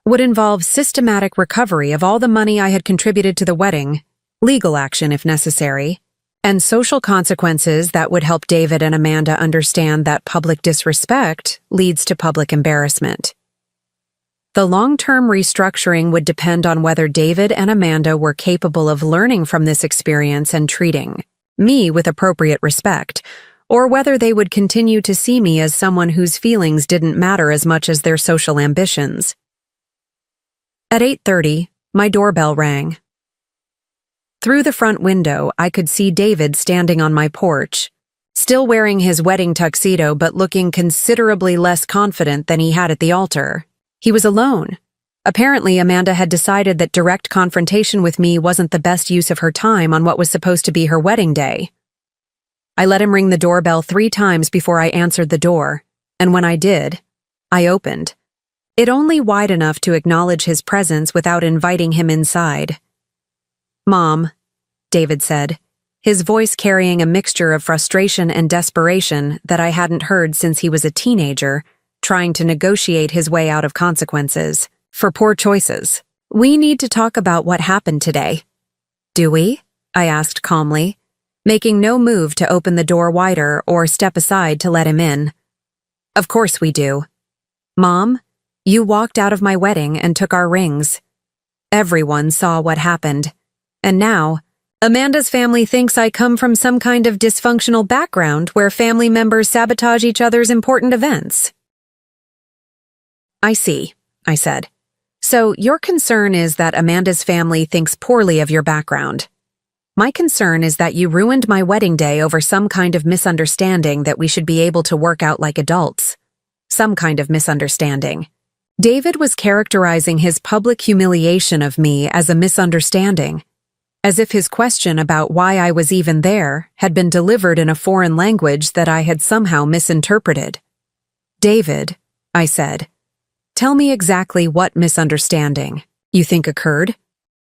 would involve systematic recovery of all the money I had contributed to the wedding, legal action if necessary, and social consequences that would help David and Amanda understand that public disrespect leads to public embarrassment. The long-term restructuring would depend on whether David and Amanda were capable of learning from this experience and treating me with appropriate respect, or whether they would continue to see me as someone whose feelings didn't matter as much as their social ambitions. At 8:30, my doorbell rang. Through the front window, I could see David standing on my porch, still wearing his wedding tuxedo but looking considerably less confident than he had at the altar. He was alone. Apparently, Amanda had decided that direct confrontation with me wasn't the best use of her time on what was supposed to be her wedding day. I let him ring the doorbell 3 times before I answered the door, and when I did, I opened. It only wide enough to acknowledge his presence without inviting him inside. "Mom," David said, his voice carrying a mixture of frustration and desperation that I hadn't heard since he was a teenager, trying to negotiate his way out of consequences for poor choices. "We need to talk about what happened today." "Do we?" I asked calmly, making no move to open the door wider or step aside to let him in. "Of course we do. Mom, you walked out of my wedding and took our rings. Everyone saw what happened. And now, Amanda's family thinks I come from some kind of dysfunctional background where family members sabotage each other's important events." "I see," I said. "So your concern is that Amanda's family thinks poorly of your background. My concern is that you ruined my wedding day over some kind of misunderstanding that we should be able to work out like adults. Some kind of misunderstanding." David was characterizing his public humiliation of me as a misunderstanding, as if his question about why I was even there had been delivered in a foreign language that I had somehow misinterpreted. "David," I said, "tell me exactly what misunderstanding you think occurred?"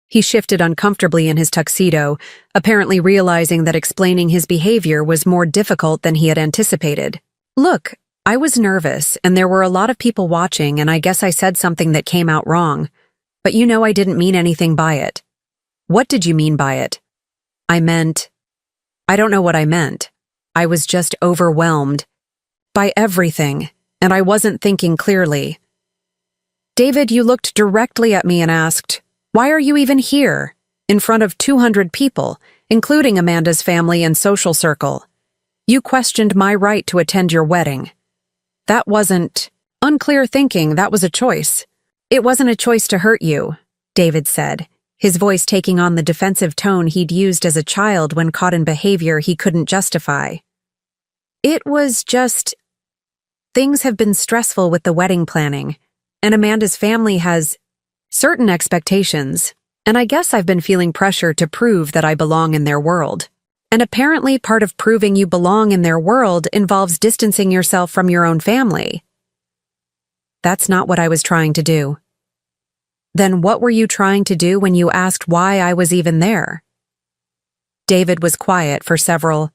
He shifted uncomfortably in his tuxedo, apparently realizing that explaining his behavior was more difficult than he had anticipated. "Look, I was nervous, and there were a lot of people watching, and I guess I said something that came out wrong. But you know I didn't mean anything by it." "What did you mean by it?" I don't know what I meant. I was just overwhelmed by everything, and I wasn't thinking clearly." "David, you looked directly at me and asked, 'Why are you even here?' in front of 200 people, including Amanda's family and social circle. You questioned my right to attend your wedding. That wasn't unclear thinking, that was a choice." "It wasn't a choice to hurt you," David said, his voice taking on the defensive tone he'd used as a child when caught in behavior he couldn't justify. "It was just, things have been stressful with the wedding planning, and Amanda's family has certain expectations, and I guess I've been feeling pressure to prove that I belong in their world. And apparently part of proving you belong in their world involves distancing yourself from your own family." "That's not what I was trying to do." "Then what were you trying to do when you asked why I was even there?" David was quiet for several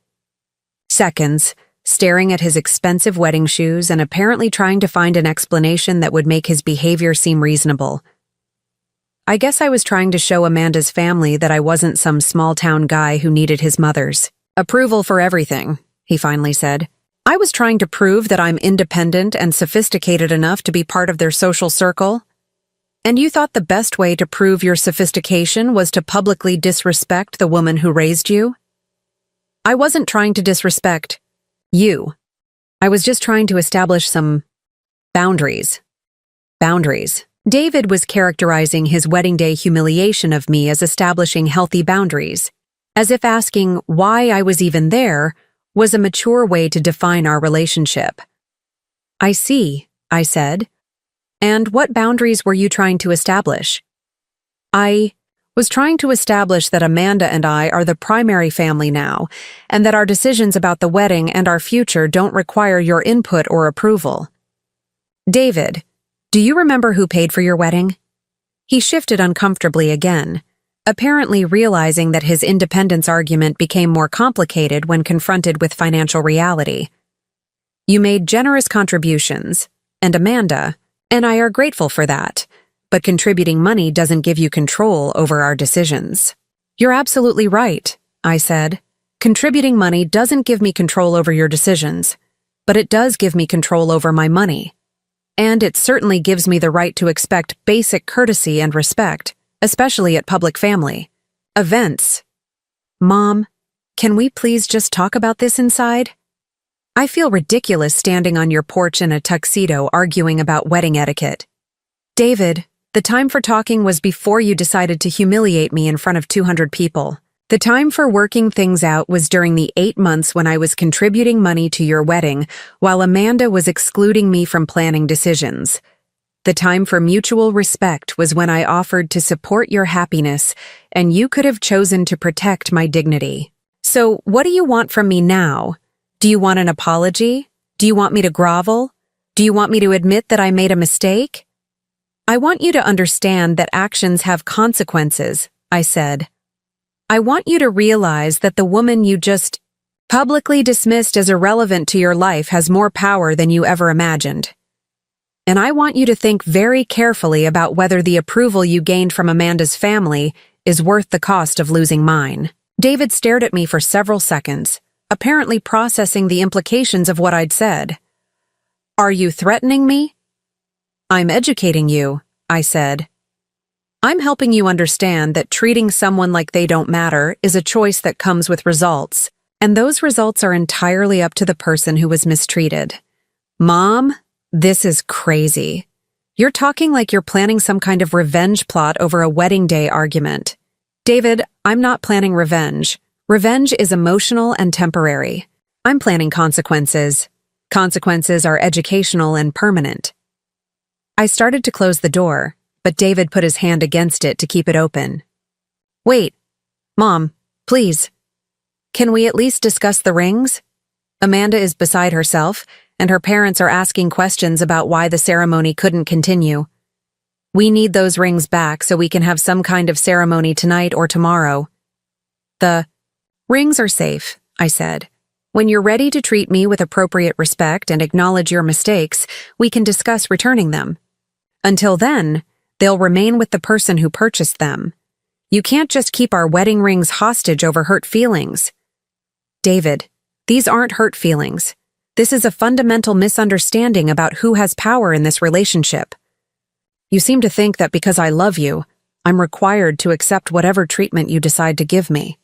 seconds, staring at his expensive wedding shoes and apparently trying to find an explanation that would make his behavior seem reasonable. "I guess I was trying to show Amanda's family that I wasn't some small-town guy who needed his mother's approval for everything," he finally said. "I was trying to prove that I'm independent and sophisticated enough to be part of their social circle. And you thought the best way to prove your sophistication was to publicly disrespect the woman who raised you?" "I wasn't trying to disrespect you. I was just trying to establish some boundaries." Boundaries. David was characterizing his wedding day humiliation of me as establishing healthy boundaries, as if asking why I was even there was a mature way to define our relationship. "I see," I said. "And what boundaries were you trying to establish?" "I was trying to establish that Amanda and I are the primary family now, and that our decisions about the wedding and our future don't require your input or approval." "David, do you remember who paid for your wedding?" He shifted uncomfortably again, apparently realizing that his independence argument became more complicated when confronted with financial reality. You made generous contributions, and Amanda and I are grateful for that, but contributing money doesn't give you control over our decisions. You're absolutely right, I said. Contributing money doesn't give me control over your decisions, but it does give me control over my money. And it certainly gives me the right to expect basic courtesy and respect, especially at public family events. Mom, can we please just talk about this inside? I feel ridiculous standing on your porch in a tuxedo arguing about wedding etiquette. David, the time for talking was before you decided to humiliate me in front of 200 people. The time for working things out was during the 8 months when I was contributing money to your wedding while Amanda was excluding me from planning decisions. The time for mutual respect was when I offered to support your happiness and you could have chosen to protect my dignity. So, what do you want from me now? Do you want an apology? Do you want me to grovel? Do you want me to admit that I made a mistake? I want you to understand that actions have consequences, I said. I want you to realize that the woman you just publicly dismissed as irrelevant to your life has more power than you ever imagined. And I want you to think very carefully about whether the approval you gained from Amanda's family is worth the cost of losing mine. David stared at me for several seconds, apparently processing the implications of what I'd said. Are you threatening me? I'm educating you, I said. I'm helping you understand that treating someone like they don't matter is a choice that comes with results, and those results are entirely up to the person who was mistreated. Mom, this is crazy. You're talking like you're planning some kind of revenge plot over a wedding day argument. David, I'm not planning revenge. Revenge is emotional and temporary. I'm planning consequences. Consequences are educational and permanent. I started to close the door, but David put his hand against it to keep it open. Wait, Mom, please. Can we at least discuss the rings? Amanda is beside herself, and her parents are asking questions about why the ceremony couldn't continue. We need those rings back so we can have some kind of ceremony tonight or tomorrow. The rings are safe, I said. When you're ready to treat me with appropriate respect and acknowledge your mistakes, we can discuss returning them. Until then, they'll remain with the person who purchased them. You can't just keep our wedding rings hostage over hurt feelings. David, these aren't hurt feelings. This is a fundamental misunderstanding about who has power in this relationship. You seem to think that because I love you, I'm required to accept whatever treatment you decide to give me.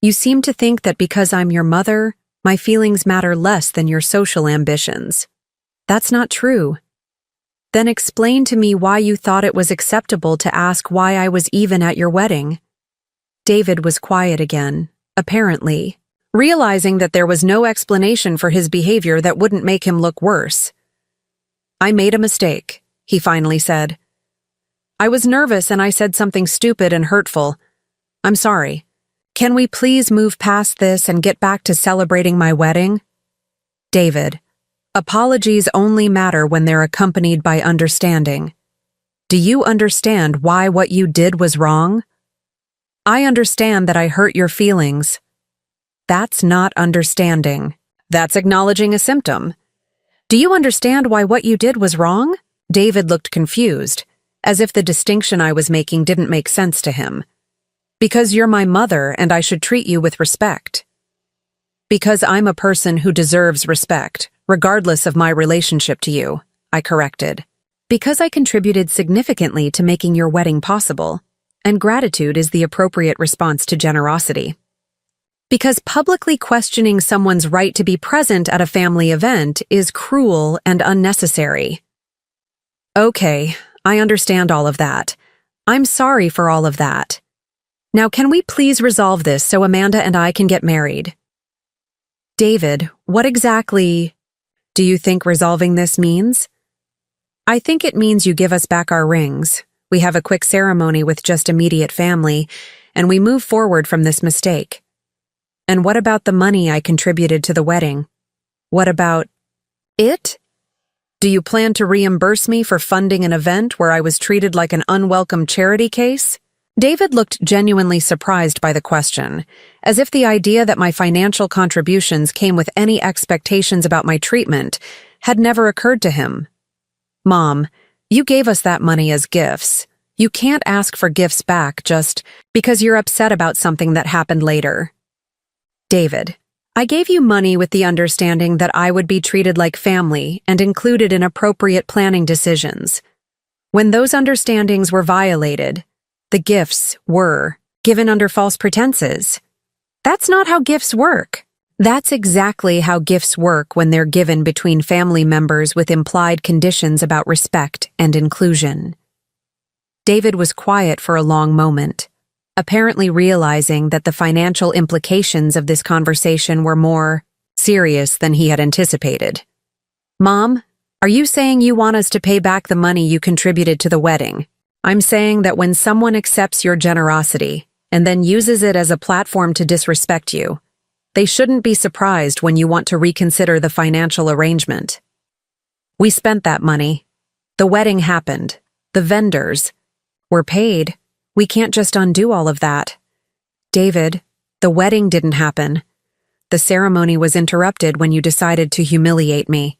You seem to think that because I'm your mother, my feelings matter less than your social ambitions. That's not true. Then explain to me why you thought it was acceptable to ask why I was even at your wedding. David was quiet again, apparently, realizing that there was no explanation for his behavior that wouldn't make him look worse. I made a mistake, he finally said. I was nervous and I said something stupid and hurtful. I'm sorry. Can we please move past this and get back to celebrating my wedding? David, apologies only matter when they're accompanied by understanding. Do you understand why what you did was wrong? I understand that I hurt your feelings. That's not understanding. That's acknowledging a symptom. Do you understand why what you did was wrong? David looked confused, as if the distinction I was making didn't make sense to him. Because you're my mother and I should treat you with respect. Because I'm a person who deserves respect, regardless of my relationship to you, I corrected. Because I contributed significantly to making your wedding possible, and gratitude is the appropriate response to generosity. Because publicly questioning someone's right to be present at a family event is cruel and unnecessary. Okay, I understand all of that. I'm sorry for all of that. Now, can we please resolve this so Amanda and I can get married? David, what exactly do you think resolving this means? I think it means you give us back our rings. We have a quick ceremony with just immediate family, and we move forward from this mistake. And what about the money I contributed to the wedding? What about it? Do you plan to reimburse me for funding an event where I was treated like an unwelcome charity case? David looked genuinely surprised by the question, as if the idea that my financial contributions came with any expectations about my treatment had never occurred to him. "Mom, you gave us that money as gifts. You can't ask for gifts back just because you're upset about something that happened later." "David, I gave you money with the understanding that I would be treated like family and included in appropriate planning decisions. When those understandings were violated, the gifts were given under false pretenses. That's not how gifts work." "That's exactly how gifts work when they're given between family members with implied conditions about respect and inclusion." David was quiet for a long moment, apparently realizing that the financial implications of this conversation were more serious than he had anticipated. "Mom, are you saying you want us to pay back the money you contributed to the wedding?" "I'm saying that when someone accepts your generosity and then uses it as a platform to disrespect you, they shouldn't be surprised when you want to reconsider the financial arrangement. We spent that money. The wedding happened. The vendors were paid. We can't just undo all of that." "David, the wedding didn't happen. The ceremony was interrupted when you decided to humiliate me.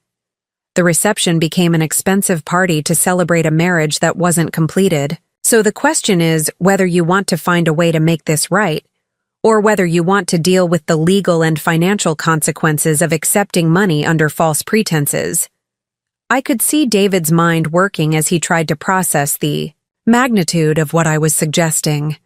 The reception became an expensive party to celebrate a marriage that wasn't completed. So the question is whether you want to find a way to make this right, or whether you want to deal with the legal and financial consequences of accepting money under false pretenses." I could see David's mind working as he tried to process the magnitude of what I was suggesting.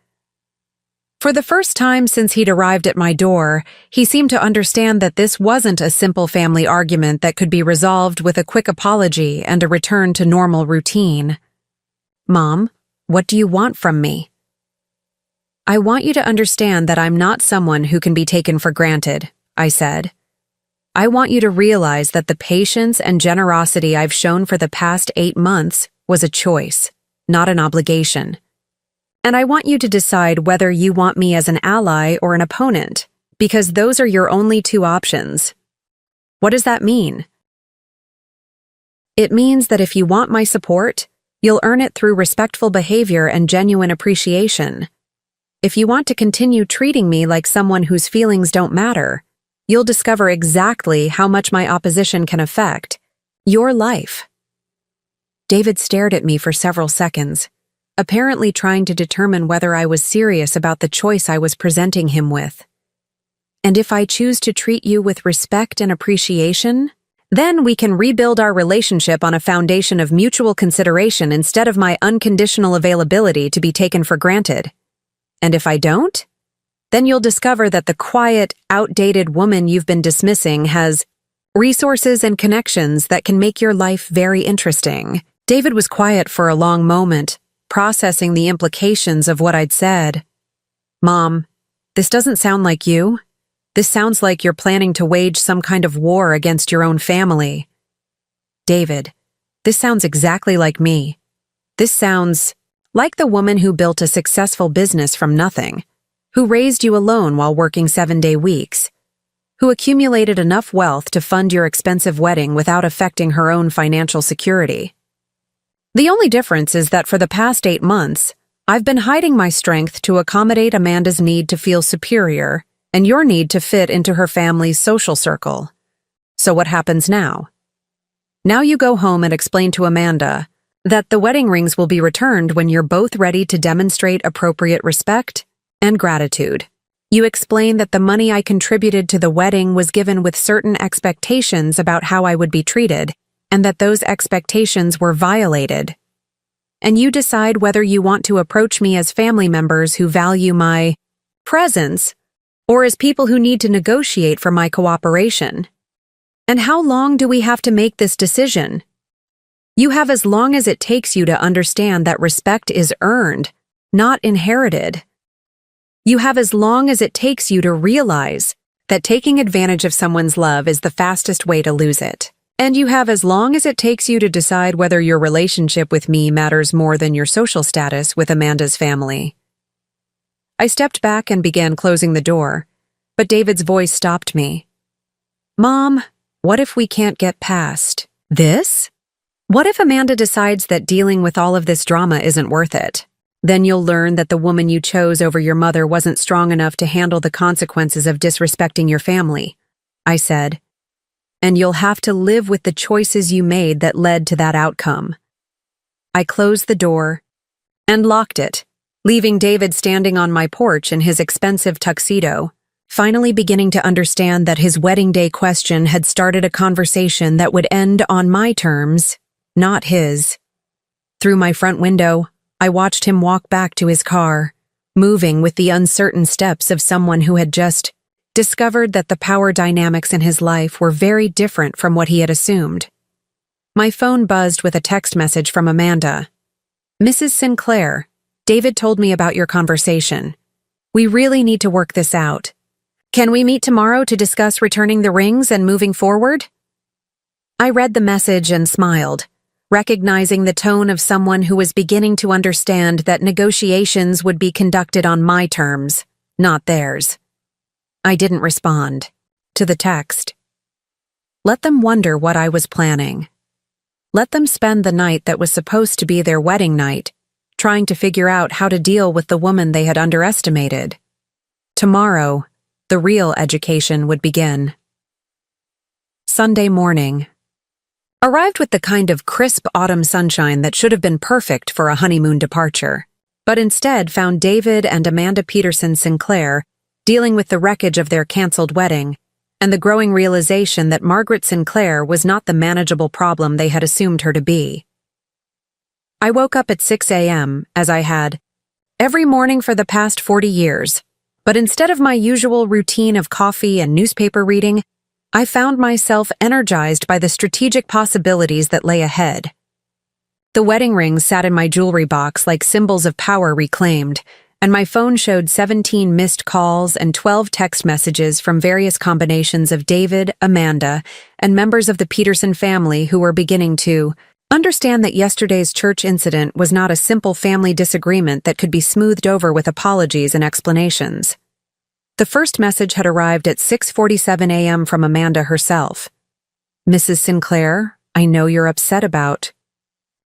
For the first time since he'd arrived at my door, he seemed to understand that this wasn't a simple family argument that could be resolved with a quick apology and a return to normal routine. "Mom, what do you want from me?" "I want you to understand that I'm not someone who can be taken for granted," I said. "I want you to realize that the patience and generosity I've shown for the past 8 months was a choice, not an obligation. And I want you to decide whether you want me as an ally or an opponent, because those are your only 2 options." "What does that mean?" "It means that if you want my support, you'll earn it through respectful behavior and genuine appreciation. If you want to continue treating me like someone whose feelings don't matter, you'll discover exactly how much my opposition can affect your life." David stared at me for several seconds, apparently trying to determine whether I was serious about the choice I was presenting him with. "And if I choose to treat you with respect and appreciation, then we can rebuild our relationship on a foundation of mutual consideration instead of my unconditional availability to be taken for granted. And if I don't, then you'll discover that the quiet, outdated woman you've been dismissing has resources and connections that can make your life very interesting." David was quiet for a long moment, processing the implications of what I'd said. "Mom, this doesn't sound like you. This sounds like you're planning to wage some kind of war against your own family." "David, this sounds exactly like me. This sounds like the woman who built a successful business from nothing, who raised you alone while working 7-day weeks, who accumulated enough wealth to fund your expensive wedding without affecting her own financial security. The only difference is that for the past 8 months, I've been hiding my strength to accommodate Amanda's need to feel superior and your need to fit into her family's social circle. So what happens now? Now you go home and explain to Amanda that the wedding rings will be returned when you're both ready to demonstrate appropriate respect and gratitude. You explain that the money I contributed to the wedding was given with certain expectations about how I would be treated, and that those expectations were violated. And you decide whether you want to approach me as family members who value my presence, or as people who need to negotiate for my cooperation. And how long do we have to make this decision? You have as long as it takes you to understand that respect is earned, not inherited. You have as long as it takes you to realize that taking advantage of someone's love is the fastest way to lose it. And you have as long as it takes you to decide whether your relationship with me matters more than your social status with Amanda's family." I stepped back and began closing the door, but David's voice stopped me. "Mom, what if we can't get past this? What if Amanda decides that dealing with all of this drama isn't worth it? Then you'll learn that the woman you chose over your mother wasn't strong enough to handle the consequences of disrespecting your family, I said. And you'll have to live with the choices you made that led to that outcome. I closed the door and locked it, leaving David standing on my porch in his expensive tuxedo, finally beginning to understand that his wedding day question had started a conversation that would end on my terms, not his. Through my front window, I watched him walk back to his car, moving with the uncertain steps of someone who had just discovered that the power dynamics in his life were very different from what he had assumed. My phone buzzed with a text message from Amanda. "Mrs. Sinclair, David told me about your conversation. We really need to work this out. Can we meet tomorrow to discuss returning the rings and moving forward?" I read the message and smiled, recognizing the tone of someone who was beginning to understand that negotiations would be conducted on my terms, not theirs. I didn't respond to the text. Let them wonder what I was planning. Let them spend the night that was supposed to be their wedding night, trying to figure out how to deal with the woman they had underestimated. Tomorrow, the real education would begin. Sunday morning. Arrived with the kind of crisp autumn sunshine that should have been perfect for a honeymoon departure, but instead found David and Amanda Peterson Sinclair dealing with the wreckage of their canceled wedding and the growing realization that Margaret Sinclair was not the manageable problem they had assumed her to be. I woke up at 6 a.m., as I had every morning for the past 40 years, but instead of my usual routine of coffee and newspaper reading, I found myself energized by the strategic possibilities that lay ahead. The wedding rings sat in my jewelry box like symbols of power reclaimed, and my phone showed 17 missed calls and 12 text messages from various combinations of David, Amanda, and members of the Peterson family who were beginning to understand that yesterday's church incident was not a simple family disagreement that could be smoothed over with apologies and explanations. The first message had arrived at 6:47 a.m. from Amanda herself. "Mrs. Sinclair, I know you're upset about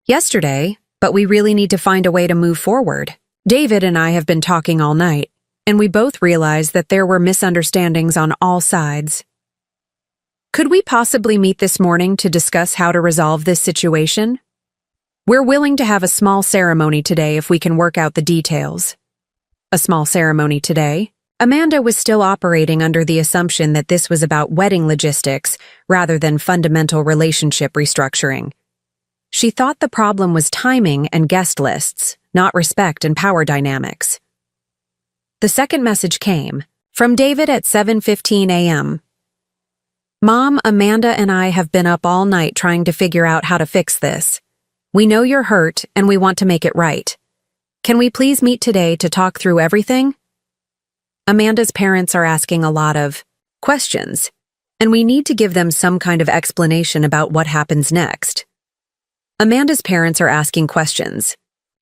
yesterday, but we really need to find a way to move forward. David and I have been talking all night, and we both realized that there were misunderstandings on all sides. Could we possibly meet this morning to discuss how to resolve this situation? We're willing to have a small ceremony today if we can work out the details." A small ceremony today? Amanda was still operating under the assumption that this was about wedding logistics rather than fundamental relationship restructuring. She thought the problem was timing and guest lists, not respect and power dynamics. The second message came from David at 7:15 a.m. "Mom, Amanda and I have been up all night trying to figure out how to fix this. We know you're hurt and we want to make it right. Can we please meet today to talk through everything? Amanda's parents are asking a lot of questions, and we need to give them some kind of explanation about what happens next." Amanda's parents are asking questions.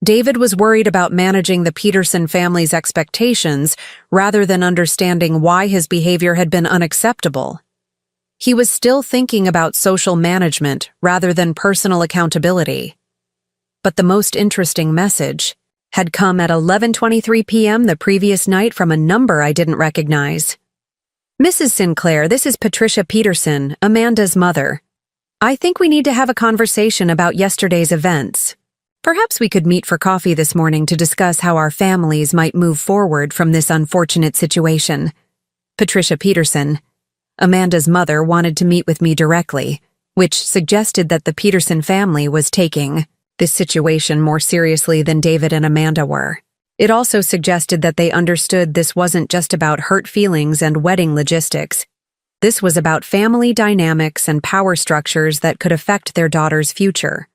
David was worried about managing the Peterson family's expectations rather than understanding why his behavior had been unacceptable. He was still thinking about social management rather than personal accountability. But the most interesting message had come at 11:23 p.m. the previous night from a number I didn't recognize. "Mrs. Sinclair, this is Patricia Peterson, Amanda's mother. I think we need to have a conversation about yesterday's events. Perhaps we could meet for coffee this morning to discuss how our families might move forward from this unfortunate situation." Patricia Peterson, Amanda's mother, wanted to meet with me directly, which suggested that the Peterson family was taking this situation more seriously than David and Amanda were. It also suggested that they understood this wasn't just about hurt feelings and wedding logistics. This was about family dynamics and power structures that could affect their daughter's future.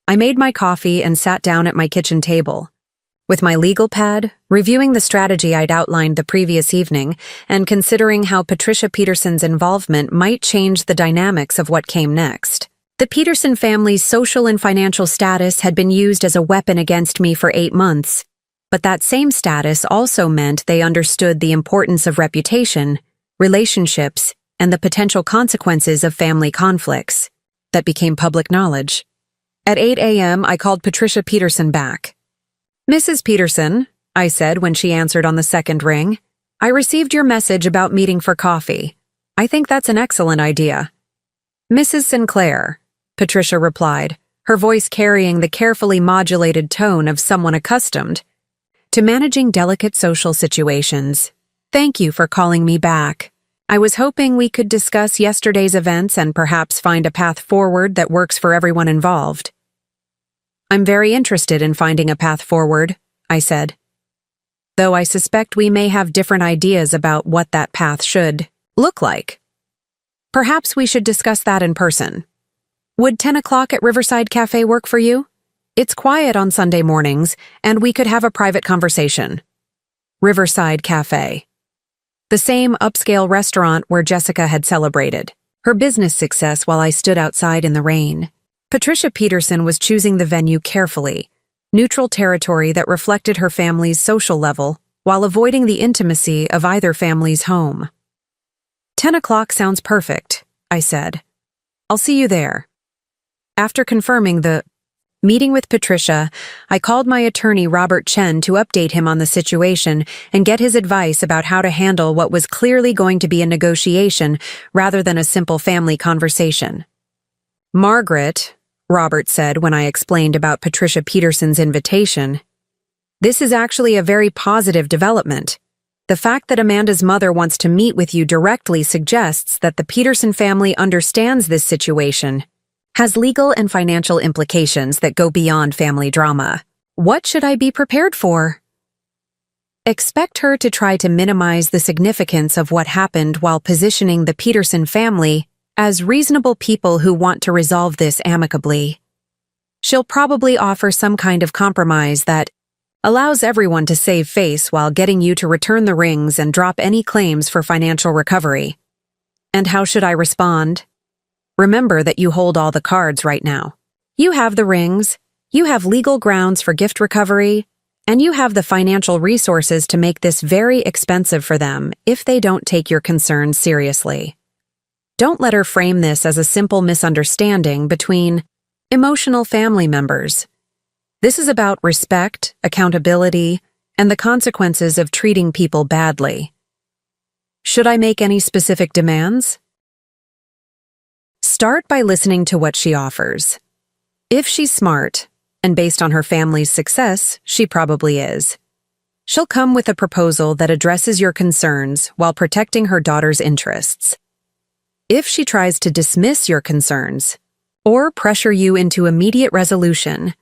I made my coffee and sat down at my kitchen table, with my legal pad, reviewing the strategy I'd outlined the previous evening and considering how Patricia Peterson's involvement might change the dynamics of what came next. The Peterson family's social and financial status had been used as a weapon against me for 8 months, but that same status also meant they understood the importance of reputation, relationships, and the potential consequences of family conflicts that became public knowledge. At 8 a.m., I called Patricia Peterson back. Mrs. Peterson, I said when she answered on the second ring, I received your message about meeting for coffee. I think that's an excellent idea. Mrs. Sinclair, Patricia replied, her voice carrying the carefully modulated tone of someone accustomed to managing delicate social situations. Thank you for calling me back. I was hoping we could discuss yesterday's events and perhaps find a path forward that works for everyone involved. I'm very interested in finding a path forward, I said, though I suspect we may have different ideas about what that path should look like. Perhaps we should discuss that in person. Would 10 o'clock at Riverside Cafe work for you? It's quiet on Sunday mornings, and we could have a private conversation. Riverside Cafe. The same upscale restaurant where Jessica had celebrated her business success while I stood outside in the rain. Patricia Peterson was choosing the venue carefully, neutral territory that reflected her family's social level while avoiding the intimacy of either family's home. 10 o'clock sounds perfect, I said. I'll see you there. After confirming the meeting with Patricia, I called my attorney Robert Chen to update him on the situation and get his advice about how to handle what was clearly going to be a negotiation rather than a simple family conversation. Margaret, Robert said when I explained about Patricia Peterson's invitation, this is actually a very positive development. The fact that Amanda's mother wants to meet with you directly suggests that the Peterson family understands this situation has legal and financial implications that go beyond family drama. What should I be prepared for? Expect her to try to minimize the significance of what happened while positioning the Peterson family as reasonable people who want to resolve this amicably. She'll probably offer some kind of compromise that allows everyone to save face while getting you to return the rings and drop any claims for financial recovery. And how should I respond? Remember that you hold all the cards right now. You have the rings, you have legal grounds for gift recovery, and you have the financial resources to make this very expensive for them if they don't take your concerns seriously. Don't let her frame this as a simple misunderstanding between emotional family members. This is about respect, accountability, and the consequences of treating people badly. Should I make any specific demands? Start by listening to what she offers. If she's smart, and based on her family's success, she probably is, she'll come with a proposal that addresses your concerns while protecting her daughter's interests. If she tries to dismiss your concerns or pressure you into immediate resolution,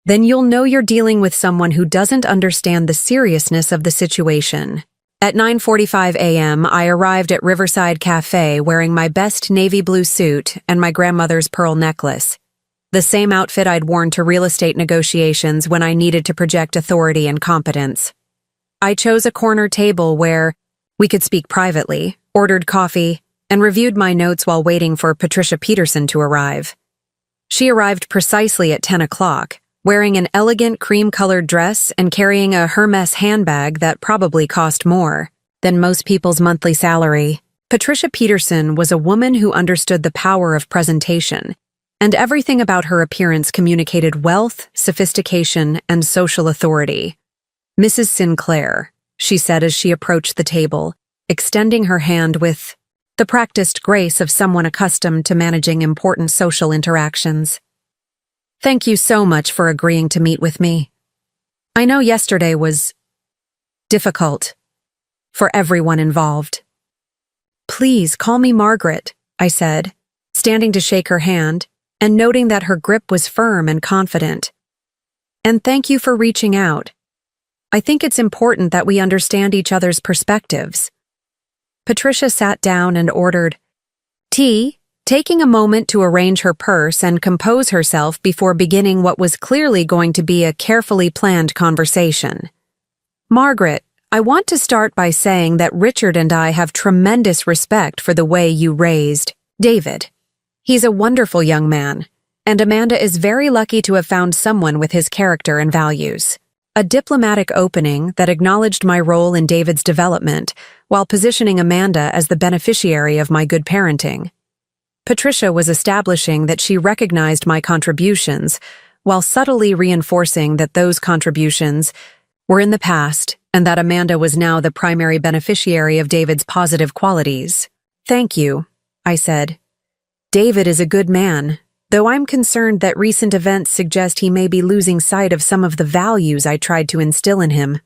then you'll know you're dealing with someone who doesn't understand the seriousness of the situation. At 9:45 a.m., I arrived at Riverside Cafe wearing my best navy blue suit and my grandmother's pearl necklace, the same outfit I'd worn to real estate negotiations when I needed to project authority and competence. I chose a corner table where we could speak privately, ordered coffee, and reviewed my notes while waiting for Patricia Peterson to arrive. She arrived precisely at 10 o'clock, wearing an elegant cream-colored dress and carrying a Hermes handbag that probably cost more than most people's monthly salary. Patricia Peterson was a woman who understood the power of presentation, and everything about her appearance communicated wealth, sophistication, and social authority. Mrs. Sinclair, she said as she approached the table, extending her hand with the practiced grace of someone accustomed to managing important social interactions. Thank you so much for agreeing to meet with me. I know yesterday was difficult for everyone involved. Please call me Margaret, I said, standing to shake her hand and noting that her grip was firm and confident. And thank you for reaching out. I think it's important that we understand each other's perspectives. Patricia sat down and ordered tea, taking a moment to arrange her purse and compose herself before beginning what was clearly going to be a carefully planned conversation. Margaret, I want to start by saying that Richard and I have tremendous respect for the way you raised David. He's a wonderful young man, and Amanda is very lucky to have found someone with his character and values. A diplomatic opening that acknowledged my role in David's development while positioning Amanda as the beneficiary of my good parenting. Patricia was establishing that she recognized my contributions while subtly reinforcing that those contributions were in the past and that Amanda was now the primary beneficiary of David's positive qualities. "Thank you," I said. "David is a good man, though I'm concerned that recent events suggest he may be losing sight of some of the values I tried to instill in him."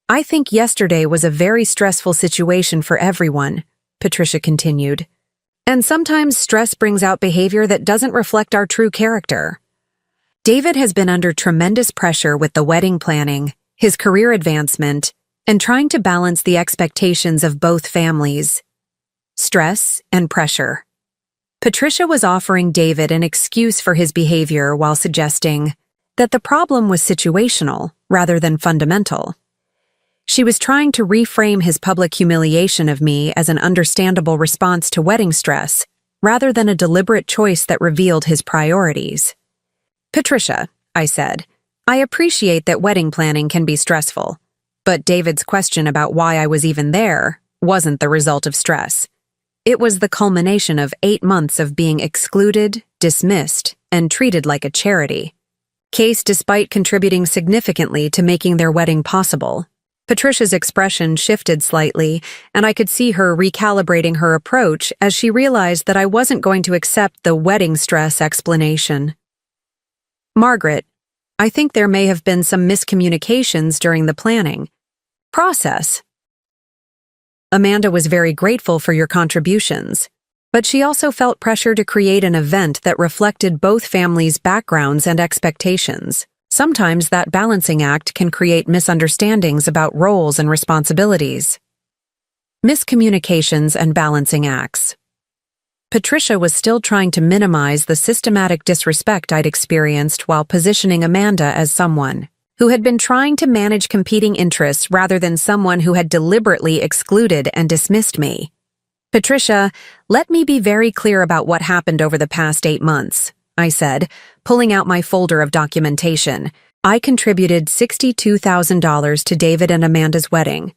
"I think yesterday was a very stressful situation for everyone," Patricia continued. "And sometimes stress brings out behavior that doesn't reflect our true character. David has been under tremendous pressure with the wedding planning, his career advancement, and trying to balance the expectations of both families. Stress and pressure." Patricia was offering David an excuse for his behavior while suggesting that the problem was situational rather than fundamental. She was trying to reframe his public humiliation of me as an understandable response to wedding stress, rather than a deliberate choice that revealed his priorities. "Patricia," I said, "I appreciate that wedding planning can be stressful, but David's question about why I was even there wasn't the result of stress. It was the culmination of 8 months of being excluded, dismissed, and treated like a charity. Case despite contributing significantly to making their wedding possible." Patricia's expression shifted slightly, and I could see her recalibrating her approach as she realized that I wasn't going to accept the wedding stress explanation. "Margaret, I think there may have been some miscommunications during the planning process. Amanda was very grateful for your contributions, but she also felt pressure to create an event that reflected both families' backgrounds and expectations. Sometimes that balancing act can create misunderstandings about roles and responsibilities." Miscommunications and balancing acts. Patricia was still trying to minimize the systematic disrespect I'd experienced while positioning Amanda as someone who had been trying to manage competing interests rather than someone who had deliberately excluded and dismissed me. "Patricia, let me be very clear about what happened over the past 8 months. I said, pulling out my folder of documentation. "I contributed $62,000 to David and Amanda's wedding.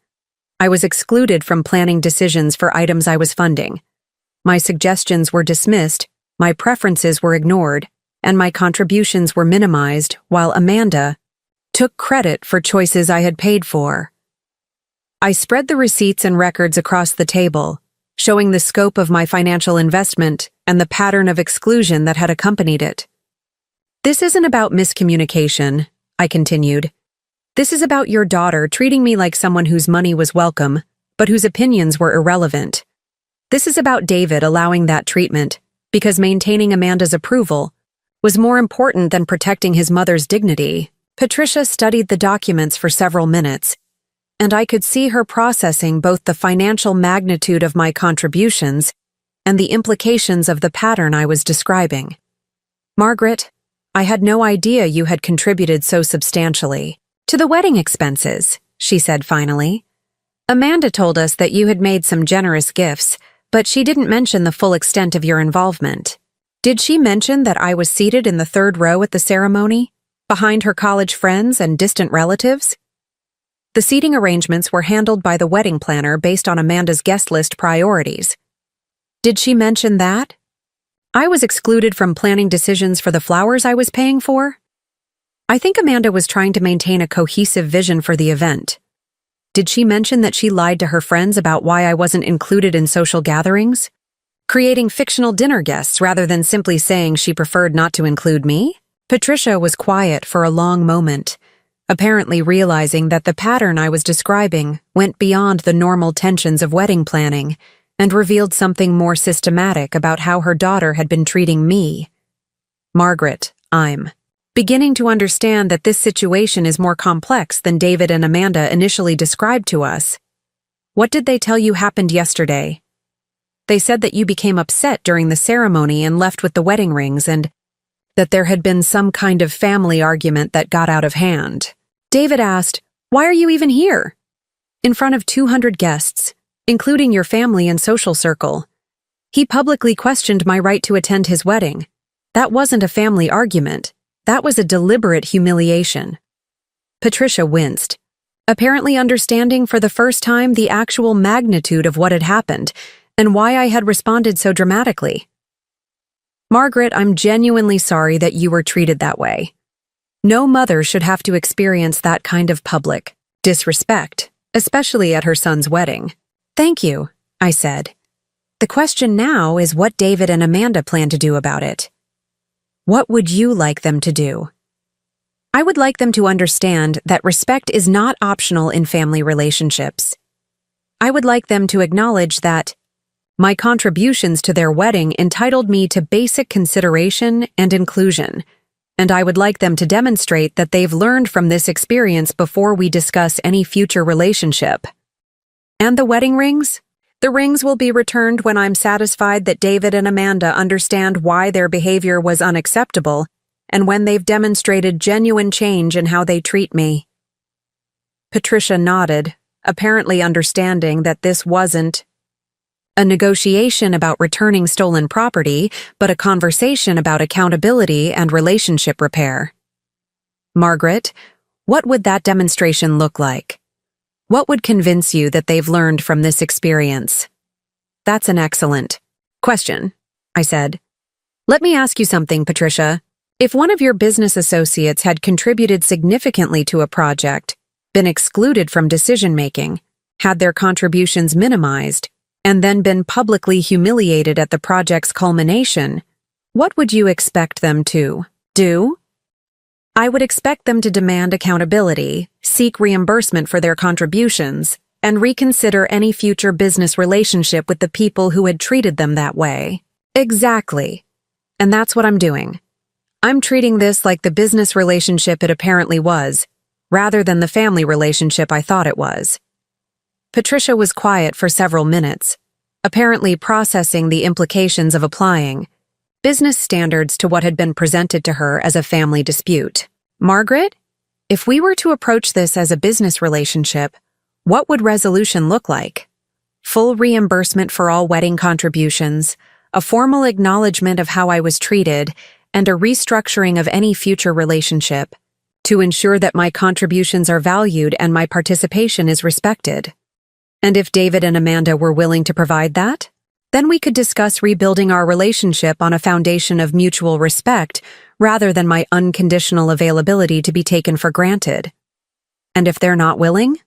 I was excluded from planning decisions for items I was funding. My suggestions were dismissed, my preferences were ignored, and my contributions were minimized, while Amanda took credit for choices I had paid for." I spread the receipts and records across the table, showing the scope of my financial investment and the pattern of exclusion that had accompanied it. "This isn't about miscommunication," I continued. "This is about your daughter treating me like someone whose money was welcome, but whose opinions were irrelevant. This is about David allowing that treatment, because maintaining Amanda's approval was more important than protecting his mother's dignity." Patricia studied the documents for several minutes, and I could see her processing both the financial magnitude of my contributions and the implications of the pattern I was describing. "Margaret, I had no idea you had contributed so substantially to the wedding expenses," she said finally. "Amanda told us that you had made some generous gifts, but she didn't mention the full extent of your involvement. Did she mention that I was seated in the 3rd row at the ceremony, behind her college friends and distant relatives? The seating arrangements were handled by the wedding planner based on Amanda's guest list priorities. Did she mention that I was excluded from planning decisions for the flowers I was paying for? I think Amanda was trying to maintain a cohesive vision for the event. Did she mention that she lied to her friends about why I wasn't included in social gatherings, creating fictional dinner guests rather than simply saying she preferred not to include me?" Patricia was quiet for a long moment, apparently realizing that the pattern I was describing went beyond the normal tensions of wedding planning and revealed something more systematic about how her daughter had been treating me. "Margaret, I'm beginning to understand that this situation is more complex than David and Amanda initially described to us. What did they tell you happened yesterday?" "They said that you became upset during the ceremony and left with the wedding rings, and that there had been some kind of family argument that got out of hand." David asked, "Why are you even here?" "In front of 200 guests, including your family and social circle. He publicly questioned my right to attend his wedding. That wasn't a family argument. That was a deliberate humiliation." Patricia winced, apparently understanding for the first time the actual magnitude of what had happened and why I had responded so dramatically. Margaret, I'm genuinely sorry that you were treated that way. No mother should have to experience that kind of public disrespect, especially at her son's wedding. Thank you, I said. The question now is what David and Amanda plan to do about it. What would you like them to do? I would like them to understand that respect is not optional in family relationships. I would like them to acknowledge that my contributions to their wedding entitled me to basic consideration and inclusion, and I would like them to demonstrate that they've learned from this experience before we discuss any future relationship. And the wedding rings? The rings will be returned when I'm satisfied that David and Amanda understand why their behavior was unacceptable and when they've demonstrated genuine change in how they treat me. Patricia nodded, apparently understanding that this wasn't a negotiation about returning stolen property, but a conversation about accountability and relationship repair. Margaret, what would that demonstration look like? What would convince you that they've learned from this experience? That's an excellent question, I said. Let me ask you something, Patricia. If one of your business associates had contributed significantly to a project, been excluded from decision-making, had their contributions minimized, and then been publicly humiliated at the project's culmination, what would you expect them to do? I would expect them to demand accountability, seek reimbursement for their contributions, and reconsider any future business relationship with the people who had treated them that way. Exactly. And that's what I'm doing. I'm treating this like the business relationship it apparently was, rather than the family relationship I thought it was. Patricia was quiet for several minutes, apparently processing the implications of applying business standards to what had been presented to her as a family dispute. Margaret, if we were to approach this as a business relationship, what would resolution look like? Full reimbursement for all wedding contributions, a formal acknowledgement of how I was treated, and a restructuring of any future relationship to ensure that my contributions are valued and my participation is respected. And if David and Amanda were willing to provide that, then we could discuss rebuilding our relationship on a foundation of mutual respect rather than my unconditional availability to be taken for granted. And if they're not willing?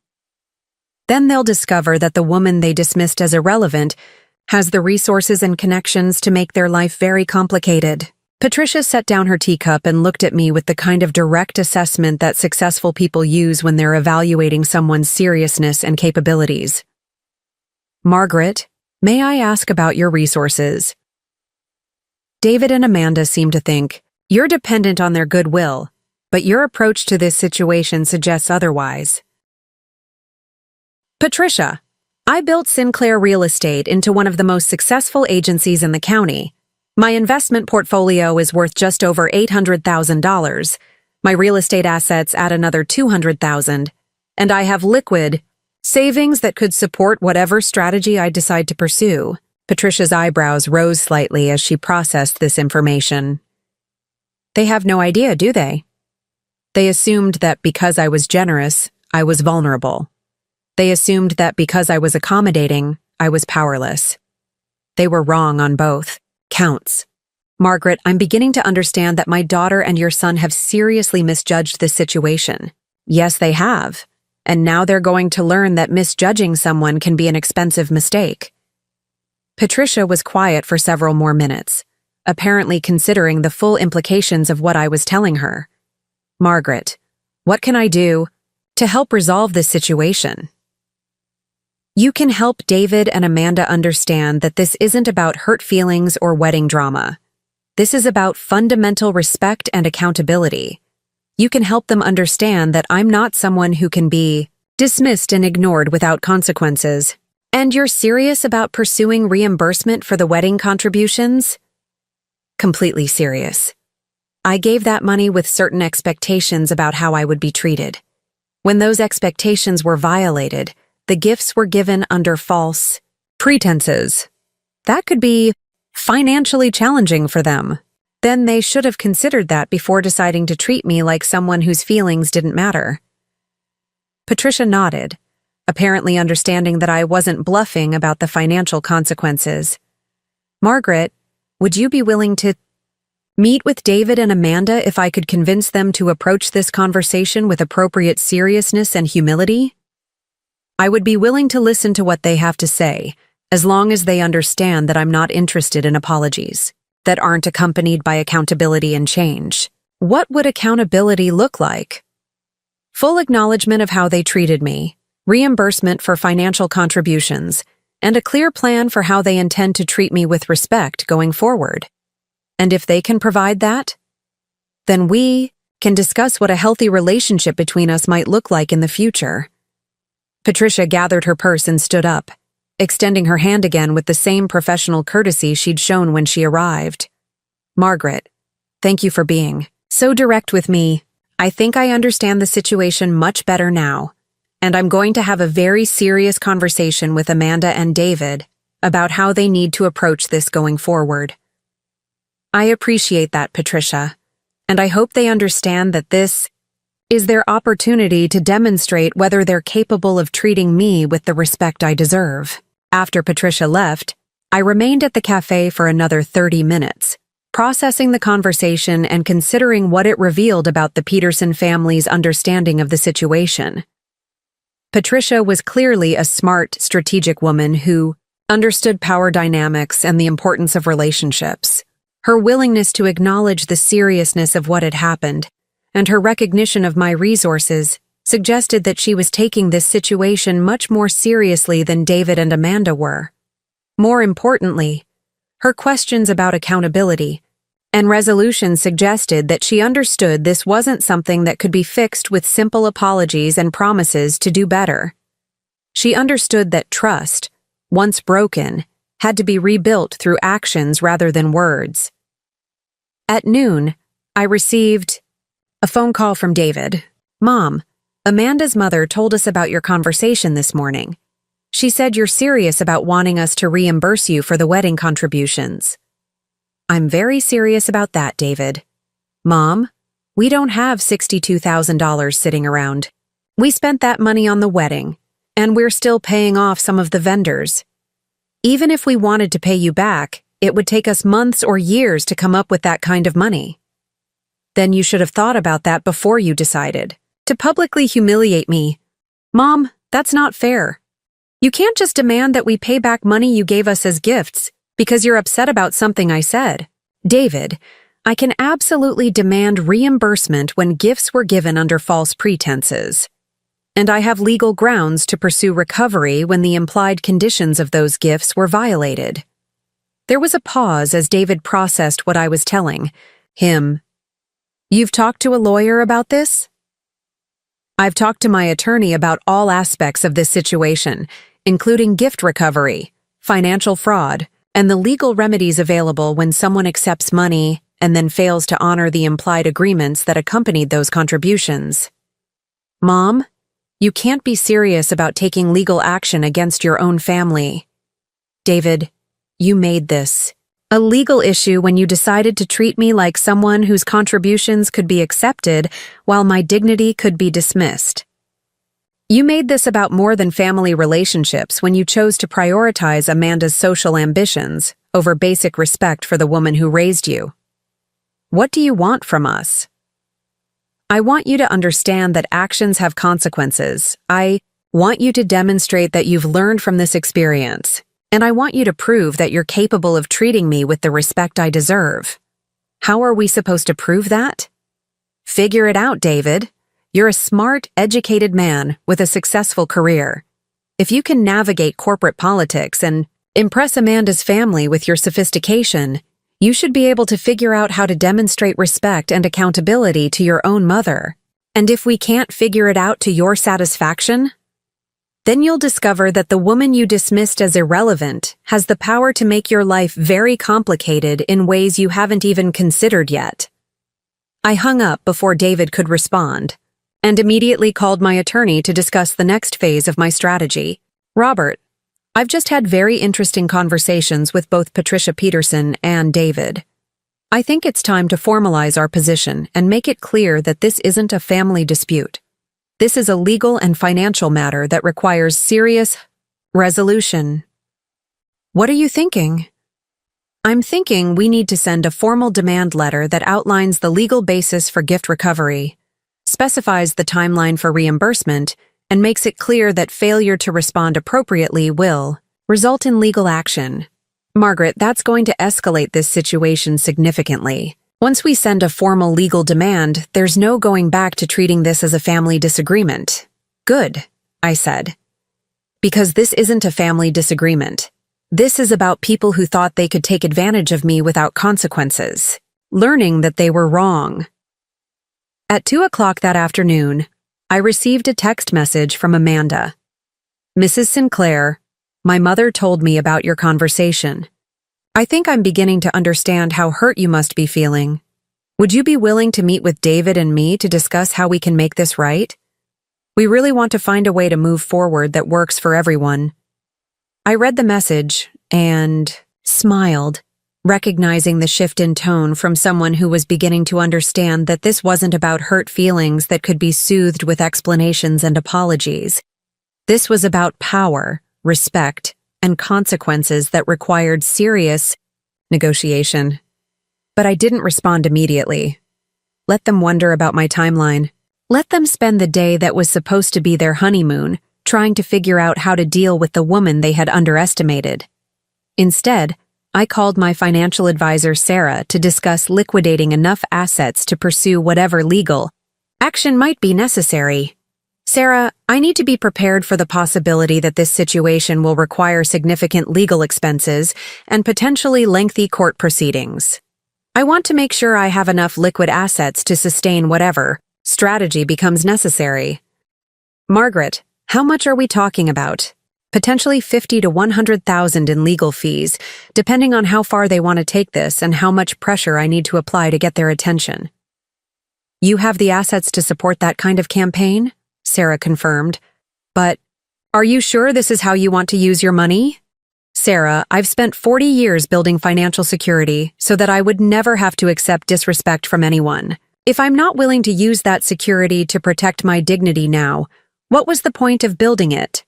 Then they'll discover that the woman they dismissed as irrelevant has the resources and connections to make their life very complicated. Patricia set down her teacup and looked at me with the kind of direct assessment that successful people use when they're evaluating someone's seriousness and capabilities. Margaret, may I ask about your resources? David and Amanda seem to think you're dependent on their goodwill, but your approach to this situation suggests otherwise. Patricia, I built Sinclair Real Estate into one of the most successful agencies in the county. My investment portfolio is worth just over $800,000. My real estate assets add another $200,000, and I have liquid savings that could support whatever strategy I decide to pursue. Patricia's eyebrows rose slightly as she processed this information. They have no idea, do they? They assumed that because I was generous, I was vulnerable. They assumed that because I was accommodating, I was powerless. They were wrong on both counts. Margaret, I'm beginning to understand that my daughter and your son have seriously misjudged this situation. Yes, they have. And now they're going to learn that misjudging someone can be an expensive mistake. Patricia was quiet for several more minutes, apparently considering the full implications of what I was telling her. Margaret, what can I do to help resolve this situation? You can help David and Amanda understand that this isn't about hurt feelings or wedding drama. This is about fundamental respect and accountability. You can help them understand that I'm not someone who can be dismissed and ignored without consequences. And you're serious about pursuing reimbursement for the wedding contributions? Completely serious. I gave that money with certain expectations about how I would be treated. When those expectations were violated, the gifts were given under false pretenses. That could be financially challenging for them. Then they should have considered that before deciding to treat me like someone whose feelings didn't matter. Patricia nodded, apparently understanding that I wasn't bluffing about the financial consequences. Margaret, would you be willing to Meet with David and Amanda if I could convince them to approach this conversation with appropriate seriousness and humility? I would be willing to listen to what they have to say, as long as they understand that I'm not interested in apologies that aren't accompanied by accountability and change. What would accountability look like? Full acknowledgement of how they treated me, reimbursement for financial contributions, and a clear plan for how they intend to treat me with respect going forward. And if they can provide that, then we can discuss what a healthy relationship between us might look like in the future. Patricia gathered her purse and stood up, extending her hand again with the same professional courtesy she'd shown when she arrived. Margaret, thank you for being so direct with me. I think I understand the situation much better now, and I'm going to have a very serious conversation with Amanda and David about how they need to approach this going forward. I appreciate that, Patricia, and I hope they understand that this is their opportunity to demonstrate whether they're capable of treating me with the respect I deserve. After Patricia left, I remained at the cafe for another 30 minutes, processing the conversation and considering what it revealed about the Peterson family's understanding of the situation. Patricia was clearly a smart, strategic woman who understood power dynamics and the importance of relationships. Her willingness to acknowledge the seriousness of what had happened and her recognition of my resources suggested that she was taking this situation much more seriously than David and Amanda were. More importantly, her questions about accountability and resolution suggested that she understood this wasn't something that could be fixed with simple apologies and promises to do better. She understood that trust, once broken, had to be rebuilt through actions rather than words. At noon, I received a phone call from David. "Mom, Amanda's mother told us about your conversation this morning. She said you're serious about wanting us to reimburse you for the wedding contributions." "I'm very serious about that, David. Mom, we don't have $62,000 sitting around. We spent that money on the wedding, and we're still paying off some of the vendors. Even if we wanted to pay you back, it would take us months or years to come up with that kind of money. Then you should have thought about that before you decided to publicly humiliate me. Mom, that's not fair. You can't just demand that we pay back money you gave us as gifts because you're upset about something I said. David, I can absolutely demand reimbursement when gifts were given under false pretenses. And I have legal grounds to pursue recovery when the implied conditions of those gifts were violated." There was a pause as David processed what I was telling him. "You've talked to a lawyer about this?" "I've talked to my attorney about all aspects of this situation, including gift recovery, financial fraud, and the legal remedies available when someone accepts money and then fails to honor the implied agreements that accompanied those contributions." "Mom, you can't be serious about taking legal action against your own family. David, you made this a legal issue when you decided to treat me like someone whose contributions could be accepted while my dignity could be dismissed. You made this about more than family relationships when you chose to prioritize Amanda's social ambitions over basic respect for the woman who raised you. What do you want from us? I want you to understand that actions have consequences. I want you to demonstrate that you've learned from this experience, and I want you to prove that you're capable of treating me with the respect I deserve. How are we supposed to prove that? Figure it out, David. You're a smart, educated man with a successful career. If you can navigate corporate politics and impress Amanda's family with your sophistication, you should be able to figure out how to demonstrate respect and accountability to your own mother. And if we can't figure it out to your satisfaction, then you'll discover that the woman you dismissed as irrelevant has the power to make your life very complicated in ways you haven't even considered yet. I hung up before David could respond, and immediately called my attorney to discuss the next phase of my strategy. Robert, I've just had very interesting conversations with both Patricia Peterson and David. I think it's time to formalize our position and make it clear that this isn't a family dispute. This is a legal and financial matter that requires serious resolution. What are you thinking? I'm thinking we need to send a formal demand letter that outlines the legal basis for gift recovery, specifies the timeline for reimbursement, and makes it clear that failure to respond appropriately will result in legal action. Margaret, that's going to escalate this situation significantly. Once we send a formal legal demand, there's no going back to treating this as a family disagreement. Good, I said. Because this isn't a family disagreement. This is about people who thought they could take advantage of me without consequences, learning that they were wrong. At 2 o'clock that afternoon, I received a text message from Amanda. Mrs. Sinclair, my mother told me about your conversation. I think I'm beginning to understand how hurt you must be feeling. Would you be willing to meet with David and me to discuss how we can make this right? We really want to find a way to move forward that works for everyone. I read the message and smiled, recognizing the shift in tone from someone who was beginning to understand that this wasn't about hurt feelings that could be soothed with explanations and apologies. This was about power, respect, and consequences that required serious negotiation. But I didn't respond immediately. Let them wonder about my timeline. Let them spend the day that was supposed to be their honeymoon trying to figure out how to deal with the woman they had underestimated. Instead, I called my financial advisor Sarah to discuss liquidating enough assets to pursue whatever legal action might be necessary. Sarah, I need to be prepared for the possibility that this situation will require significant legal expenses and potentially lengthy court proceedings. I want to make sure I have enough liquid assets to sustain whatever strategy becomes necessary. Margaret, how much are we talking about? Potentially $50,000 to $100,000 in legal fees, depending on how far they want to take this and how much pressure I need to apply to get their attention. You have the assets to support that kind of campaign? Sarah confirmed. But, are you sure this is how you want to use your money? Sarah, I've spent 40 years building financial security so that I would never have to accept disrespect from anyone. If I'm not willing to use that security to protect my dignity now, what was the point of building it?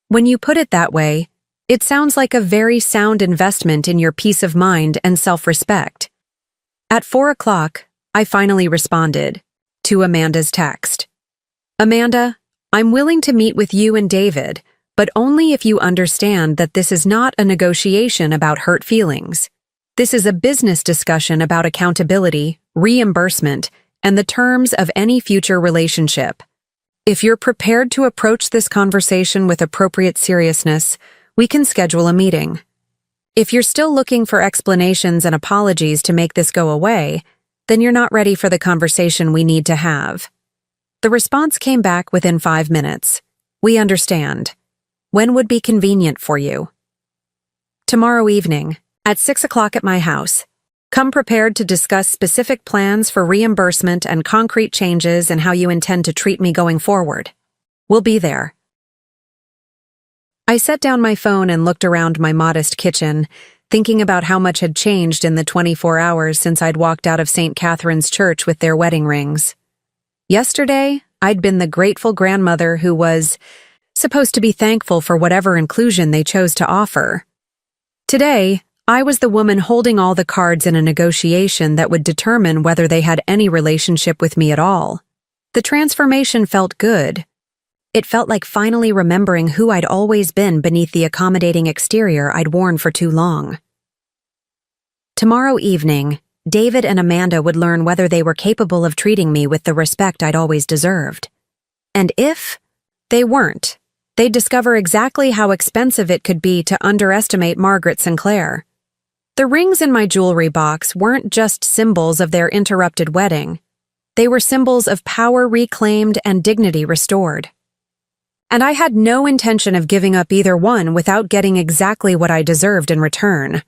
When you put it that way, it sounds like a very sound investment in your peace of mind and self-respect. At 4 o'clock, I finally responded to Amanda's text. Amanda, I'm willing to meet with you and David, but only if you understand that this is not a negotiation about hurt feelings. This is a business discussion about accountability, reimbursement, and the terms of any future relationship. If you're prepared to approach this conversation with appropriate seriousness, we can schedule a meeting. If you're still looking for explanations and apologies to make this go away, then you're not ready for the conversation we need to have. The response came back within 5 minutes. We understand. When would be convenient for you? Tomorrow evening, at 6 o'clock at my house. Come prepared to discuss specific plans for reimbursement and concrete changes and how you intend to treat me going forward. We'll be there. I set down my phone and looked around my modest kitchen, thinking about how much had changed in the 24 hours since I'd walked out of St. Catherine's Church with their wedding rings. Yesterday, I'd been the grateful grandmother who was supposed to be thankful for whatever inclusion they chose to offer. Today, I was the woman holding all the cards in a negotiation that would determine whether they had any relationship with me at all. The transformation felt good. It felt like finally remembering who I'd always been beneath the accommodating exterior I'd worn for too long. Tomorrow evening, David and Amanda would learn whether they were capable of treating me with the respect I'd always deserved. And if they weren't, they'd discover exactly how expensive it could be to underestimate Margaret Sinclair. The rings in my jewelry box weren't just symbols of their interrupted wedding. They were symbols of power reclaimed and dignity restored. And I had no intention of giving up either one without getting exactly what I deserved in return.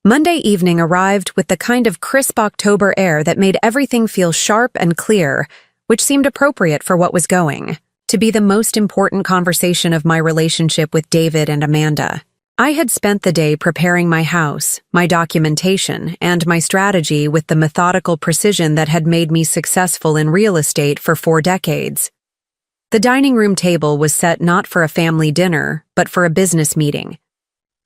Monday evening arrived with the kind of crisp October air that made everything feel sharp and clear, which seemed appropriate for what was going to be the most important conversation of my relationship with David and Amanda. I had spent the day preparing my house, my documentation, and my strategy with the methodical precision that had made me successful in real estate for 4 decades. The dining room table was set not for a family dinner, but for a business meeting.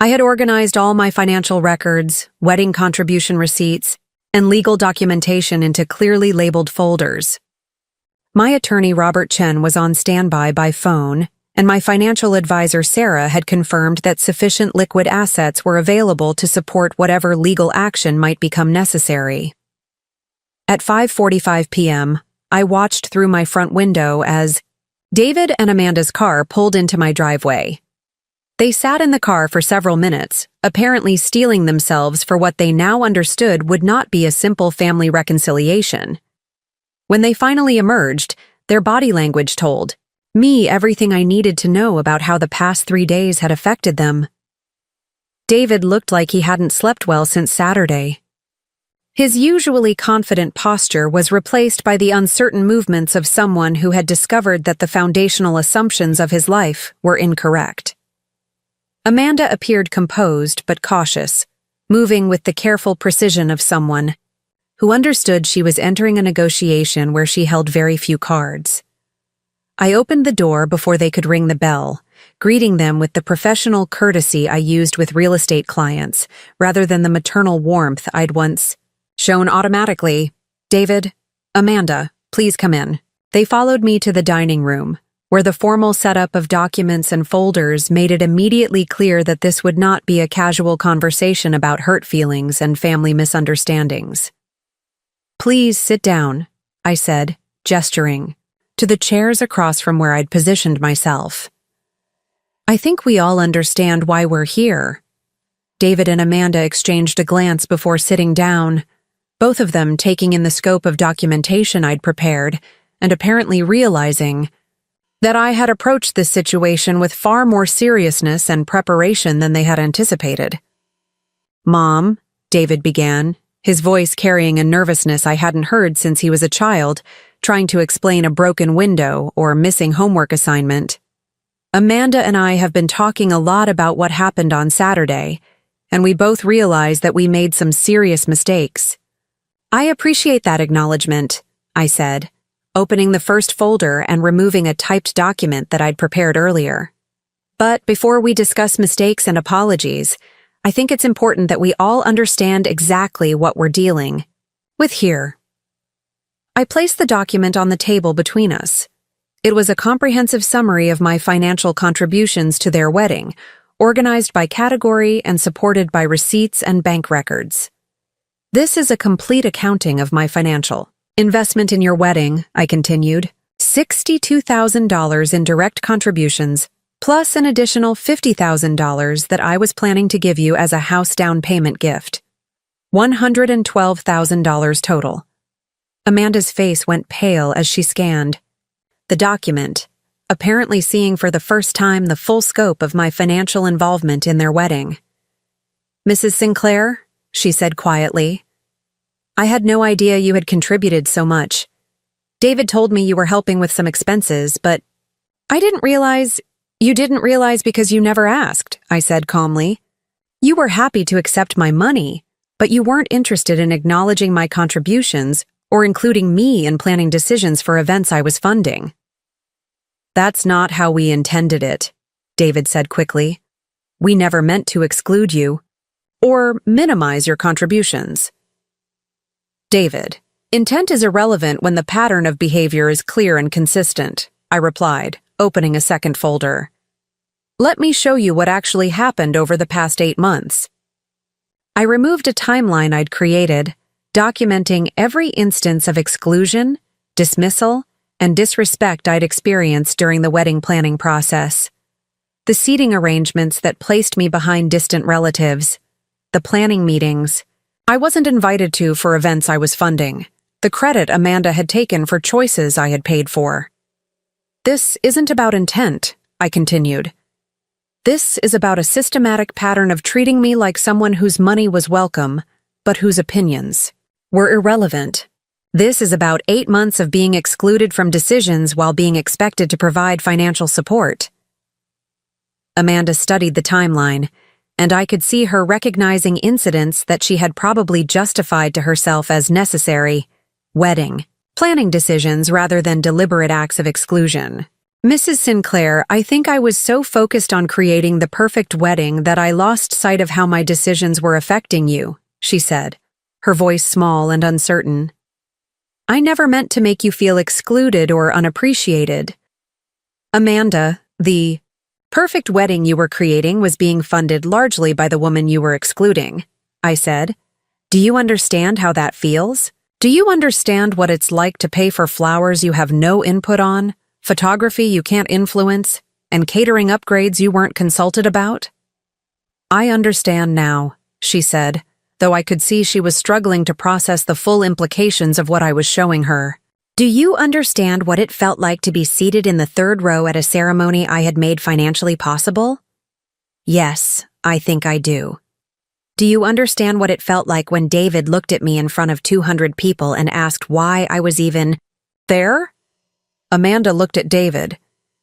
I had organized all my financial records, wedding contribution receipts, and legal documentation into clearly labeled folders. My attorney Robert Chen was on standby by phone, and my financial advisor Sarah had confirmed that sufficient liquid assets were available to support whatever legal action might become necessary. At 5:45 p.m., I watched through my front window as David and Amanda's car pulled into my driveway. They sat in the car for several minutes, apparently steeling themselves for what they now understood would not be a simple family reconciliation. When they finally emerged, their body language told me everything I needed to know about how the past 3 days had affected them. David looked like he hadn't slept well since Saturday. His usually confident posture was replaced by the uncertain movements of someone who had discovered that the foundational assumptions of his life were incorrect. Amanda appeared composed but cautious, moving with the careful precision of someone who understood she was entering a negotiation where she held very few cards. I opened the door before they could ring the bell, greeting them with the professional courtesy I used with real estate clients, rather than the maternal warmth I'd once shown automatically. David, Amanda, please come in. They followed me to the dining room, where the formal setup of documents and folders made it immediately clear that this would not be a casual conversation about hurt feelings and family misunderstandings. Please sit down, I said, gesturing to the chairs across from where I'd positioned myself. I think we all understand why we're here. David and Amanda exchanged a glance before sitting down, both of them taking in the scope of documentation I'd prepared and apparently realizing that I had approached this situation with far more seriousness and preparation than they had anticipated. Mom, David began, his voice carrying a nervousness I hadn't heard since he was a child, trying to explain a broken window or missing homework assignment. Amanda and I have been talking a lot about what happened on Saturday, and we both realize that we made some serious mistakes. I appreciate that acknowledgement, I said, opening the first folder and removing a typed document that I'd prepared earlier. But before we discuss mistakes and apologies, I think it's important that we all understand exactly what we're dealing with here. I placed the document on the table between us. It was a comprehensive summary of my financial contributions to their wedding, organized by category and supported by receipts and bank records. This is a complete accounting of my financial investment in your wedding, I continued. $62,000 in direct contributions, plus an additional $50,000 that I was planning to give you as a house down payment gift. $112,000 total. Amanda's face went pale as she scanned the document, apparently seeing for the first time the full scope of my financial involvement in their wedding. Mrs. Sinclair, she said quietly, I had no idea you had contributed so much. David told me you were helping with some expenses, but I didn't realize because you never asked, I said calmly. You were happy to accept my money, but you weren't interested in acknowledging my contributions or including me in planning decisions for events I was funding. That's not how we intended it, David said quickly. We never meant to exclude you or minimize your contributions. David, intent is irrelevant when the pattern of behavior is clear and consistent, I replied, opening a second folder. Let me show you what actually happened over the past 8 months. I removed a timeline I'd created, documenting every instance of exclusion, dismissal, and disrespect I'd experienced during the wedding planning process. The seating arrangements that placed me behind distant relatives, the planning meetings I wasn't invited to for events I was funding, the credit Amanda had taken for choices I had paid for. This isn't about intent, I continued. This is about a systematic pattern of treating me like someone whose money was welcome, but whose opinions were irrelevant. This is about 8 months of being excluded from decisions while being expected to provide financial support. Amanda studied the timeline, and I could see her recognizing incidents that she had probably justified to herself as necessary, wedding planning decisions rather than deliberate acts of exclusion. Mrs. Sinclair, I think I was so focused on creating the perfect wedding that I lost sight of how my decisions were affecting you, she said, her voice small and uncertain. I never meant to make you feel excluded or unappreciated. Amanda, the perfect wedding you were creating was being funded largely by the woman you were excluding, I said. Do you understand how that feels? Do you understand what it's like to pay for flowers you have no input on, photography you can't influence, and catering upgrades you weren't consulted about? I understand now, she said, though I could see she was struggling to process the full implications of what I was showing her. Do you understand what it felt like to be seated in the third row at a ceremony I had made financially possible? Yes, I think I do. Do you understand what it felt like when David looked at me in front of 200 people and asked why I was even there? Amanda looked at David,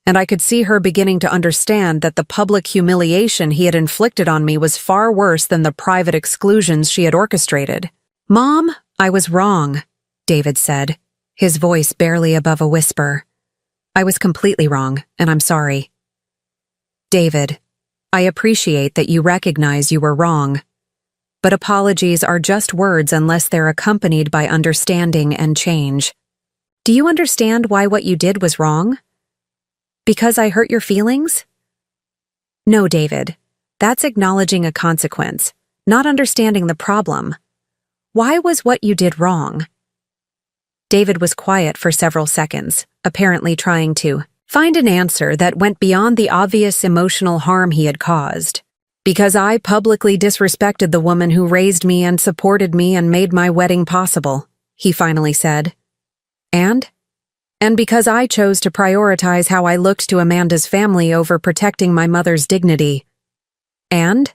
and I could see her beginning to understand that the public humiliation he had inflicted on me was far worse than the private exclusions she had orchestrated. Mom, I was wrong, David said, his voice barely above a whisper. I was completely wrong, and I'm sorry. David, I appreciate that you recognize you were wrong, but apologies are just words unless they're accompanied by understanding and change. Do you understand why what you did was wrong? Because I hurt your feelings? No, David. That's acknowledging a consequence, not understanding the problem. Why was what you did wrong? David was quiet for several seconds, apparently trying to find an answer that went beyond the obvious emotional harm he had caused. Because I publicly disrespected the woman who raised me and supported me and made my wedding possible, he finally said. And because I chose to prioritize how I looked to Amanda's family over protecting my mother's dignity. And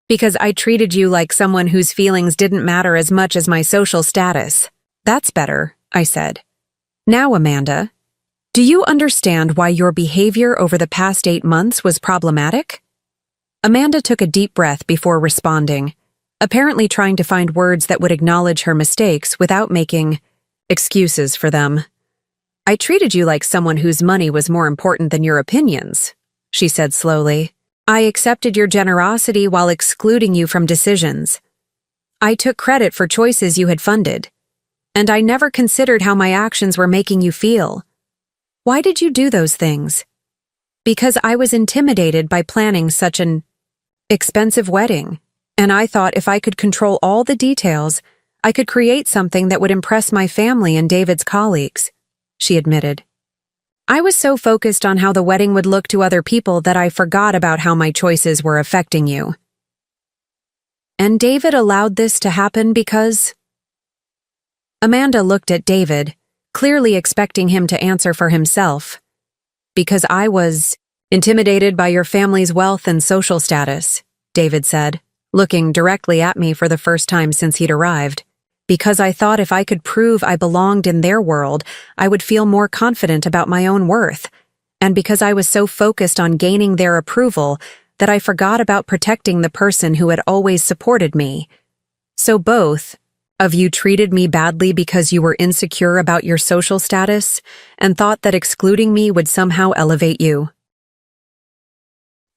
because I treated you like someone whose feelings didn't matter as much as my social status. That's better, I said. Now, Amanda, do you understand why your behavior over the past 8 months was problematic? Amanda took a deep breath before responding, apparently trying to find words that would acknowledge her mistakes without making excuses for them. I treated you like someone whose money was more important than your opinions, she said slowly. I accepted your generosity while excluding you from decisions. I took credit for choices you had funded, and I never considered how my actions were making you feel. Why did you do those things? Because I was intimidated by planning such an expensive wedding, and I thought if I could control all the details, I could create something that would impress my family and David's colleagues, she admitted. I was so focused on how the wedding would look to other people that I forgot about how my choices were affecting you. And David allowed this to happen because... Amanda looked at David, clearly expecting him to answer for himself. Because I was intimidated by your family's wealth and social status, David said, looking directly at me for the first time since he'd arrived. Because I thought if I could prove I belonged in their world, I would feel more confident about my own worth, and because I was so focused on gaining their approval that I forgot about protecting the person who had always supported me. So both of you treated me badly because you were insecure about your social status and thought that excluding me would somehow elevate you.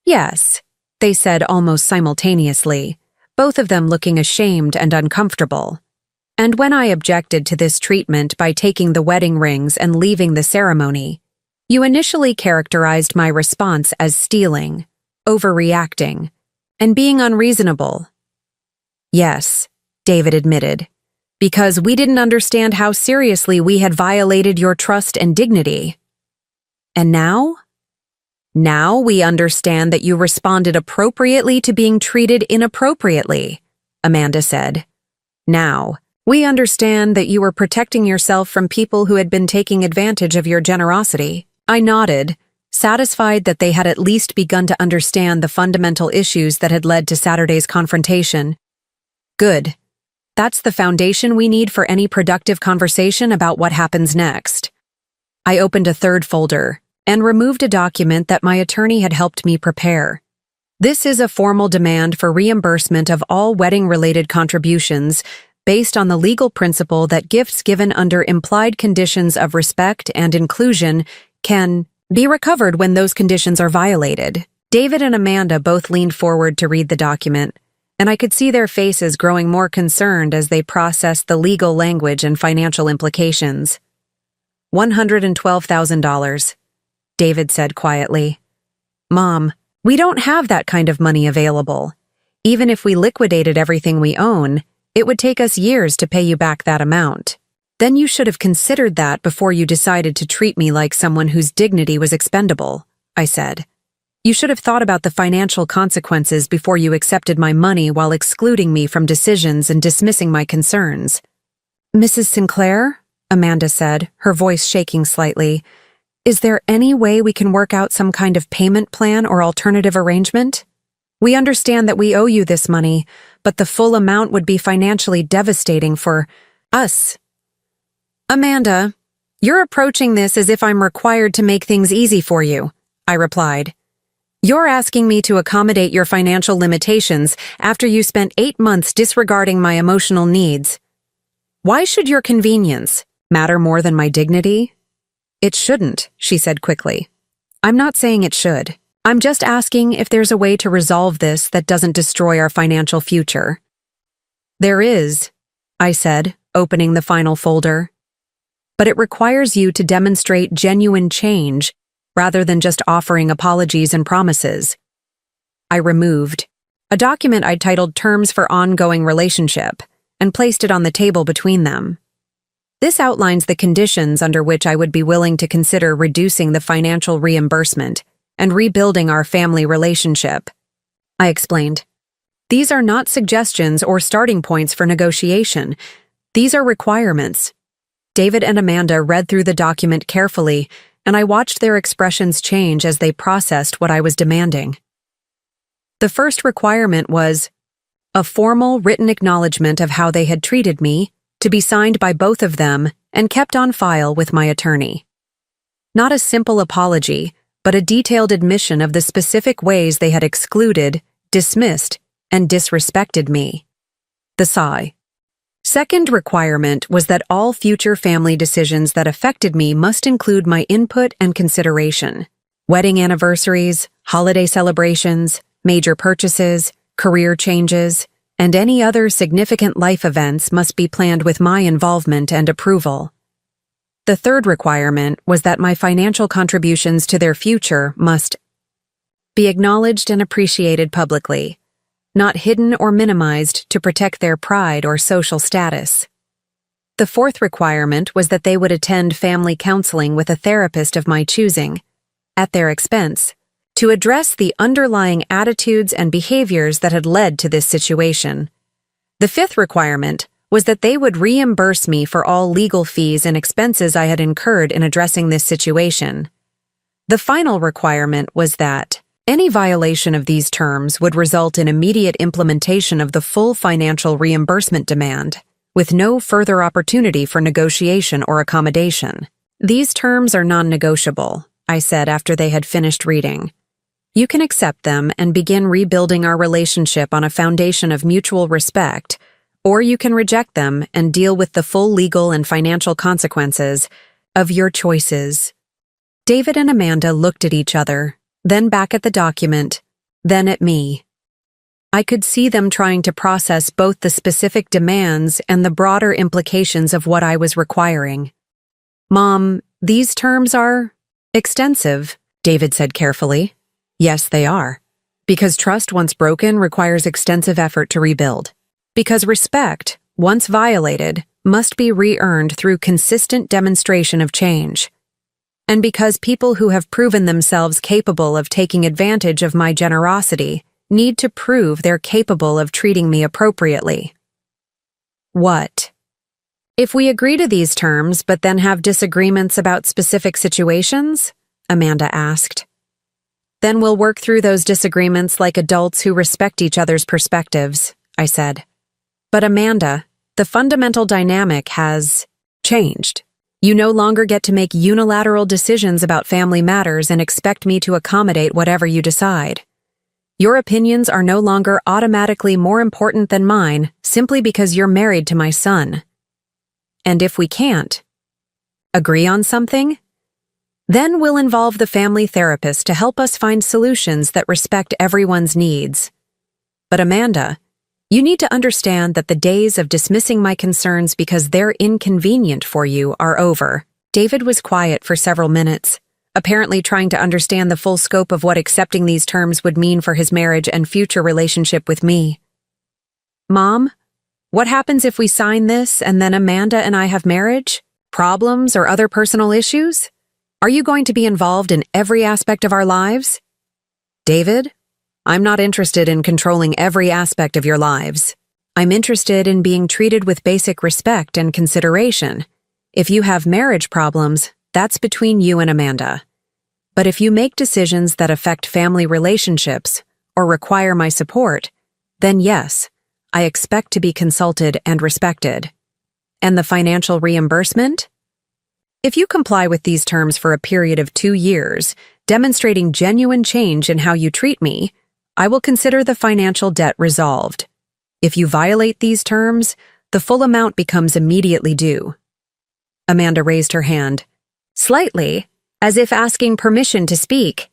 Yes, they said almost simultaneously, both of them looking ashamed and uncomfortable. And when I objected to this treatment by taking the wedding rings and leaving the ceremony, you initially characterized my response as stealing, overreacting, and being unreasonable. Yes, David admitted, because we didn't understand how seriously we had violated your trust and dignity. And now? Now we understand that you responded appropriately to being treated inappropriately, Amanda said. Now, we understand that you were protecting yourself from people who had been taking advantage of your generosity. I nodded, satisfied that they had at least begun to understand the fundamental issues that had led to Saturday's confrontation. Good. That's the foundation we need for any productive conversation about what happens next. I opened a third folder and removed a document that my attorney had helped me prepare. This is a formal demand for reimbursement of all wedding-related contributions based on the legal principle that gifts given under implied conditions of respect and inclusion can be recovered when those conditions are violated. David and Amanda both leaned forward to read the document, and I could see their faces growing more concerned as they processed the legal language and financial implications. $112,000, David said quietly. Mom, we don't have that kind of money available. Even if we liquidated everything we own, it would take us years to pay you back that amount. Then you should have considered that before you decided to treat me like someone whose dignity was expendable, I said. You should have thought about the financial consequences before you accepted my money while excluding me from decisions and dismissing my concerns. Mrs. Sinclair, Amanda said, her voice shaking slightly, is there any way we can work out some kind of payment plan or alternative arrangement? We understand that we owe you this money, but the full amount would be financially devastating for us. Amanda, you're approaching this as if I'm required to make things easy for you, I replied. You're asking me to accommodate your financial limitations after you spent 8 months disregarding my emotional needs. Why should your convenience matter more than my dignity? It shouldn't, she said quickly. I'm not saying it should. I'm just asking if there's a way to resolve this that doesn't destroy our financial future. There is, I said, opening the final folder. But it requires you to demonstrate genuine change rather than just offering apologies and promises. I removed a document I titled Terms for Ongoing Relationship and placed it on the table between them. This outlines the conditions under which I would be willing to consider reducing the financial reimbursement and rebuilding our family relationship. I explained. These are not suggestions or starting points for negotiation. These are requirements. David and Amanda read through the document carefully, and I watched their expressions change as they processed what I was demanding. The first requirement was a formal written acknowledgement of how they had treated me, to be signed by both of them and kept on file with my attorney. Not a simple apology, but a detailed admission of the specific ways they had excluded, dismissed, and disrespected me. The sigh. Second requirement was that all future family decisions that affected me must include my input and consideration. Wedding anniversaries, holiday celebrations, major purchases, career changes, and any other significant life events must be planned with my involvement and approval. The third requirement was that my financial contributions to their future must be acknowledged and appreciated publicly, not hidden or minimized to protect their pride or social status. The fourth requirement was that they would attend family counseling with a therapist of my choosing, at their expense, to address the underlying attitudes and behaviors that had led to this situation. The fifth requirement was that they would reimburse me for all legal fees and expenses I had incurred in addressing this situation. The final requirement was that any violation of these terms would result in immediate implementation of the full financial reimbursement demand, with no further opportunity for negotiation or accommodation. These terms are non-negotiable, I said after they had finished reading. You can accept them and begin rebuilding our relationship on a foundation of mutual respect, or you can reject them and deal with the full legal and financial consequences of your choices. David and Amanda looked at each other, then back at the document, then at me. I could see them trying to process both the specific demands and the broader implications of what I was requiring. Mom, these terms are extensive, David said carefully. Yes, they are. Because trust once broken requires extensive effort to rebuild. Because respect, once violated, must be re-earned through consistent demonstration of change. And because people who have proven themselves capable of taking advantage of my generosity need to prove they're capable of treating me appropriately. What? If we agree to these terms but then have disagreements about specific situations? Amanda asked. Then we'll work through those disagreements like adults who respect each other's perspectives, I said. But Amanda, the fundamental dynamic has changed. You no longer get to make unilateral decisions about family matters and expect me to accommodate whatever you decide. Your opinions are no longer automatically more important than mine simply because you're married to my son. And if we can't agree on something, Then we'll involve the family therapist to help us find solutions that respect everyone's needs. But Amanda, you need to understand that the days of dismissing my concerns because they're inconvenient for you are over. David was quiet for several minutes, apparently trying to understand the full scope of what accepting these terms would mean for his marriage and future relationship with me. Mom, what happens if we sign this and then Amanda and I have marriage, problems, or other personal issues? Are you going to be involved in every aspect of our lives? David, I'm not interested in controlling every aspect of your lives. I'm interested in being treated with basic respect and consideration. If you have marriage problems, that's between you and Amanda. But if you make decisions that affect family relationships or require my support, then yes, I expect to be consulted and respected. And the financial reimbursement? If you comply with these terms for a period of 2 years, demonstrating genuine change in how you treat me, I will consider the financial debt resolved. If you violate these terms, the full amount becomes immediately due. Amanda raised her hand, slightly, as if asking permission to speak.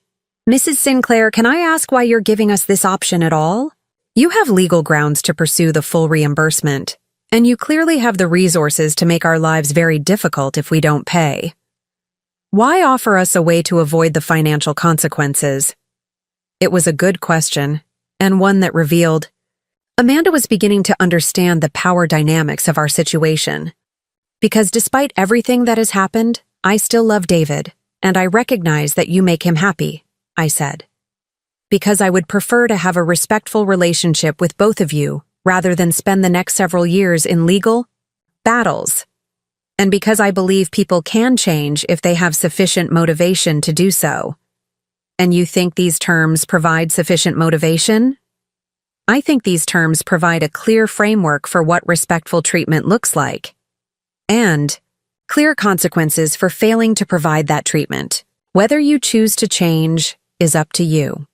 Mrs. Sinclair, can I ask why you're giving us this option at all? You have legal grounds to pursue the full reimbursement, and you clearly have the resources to make our lives very difficult if we don't pay. Why offer us a way to avoid the financial consequences? It was a good question, and one that revealed Amanda was beginning to understand the power dynamics of our situation. Because despite everything that has happened, I still love David, and I recognize that you make him happy, I said. Because I would prefer to have a respectful relationship with both of you rather than spend the next several years in legal battles. And because I believe people can change if they have sufficient motivation to do so. And you think these terms provide sufficient motivation? I think these terms provide a clear framework for what respectful treatment looks like. And clear consequences for failing to provide that treatment. Whether you choose to change is up to you.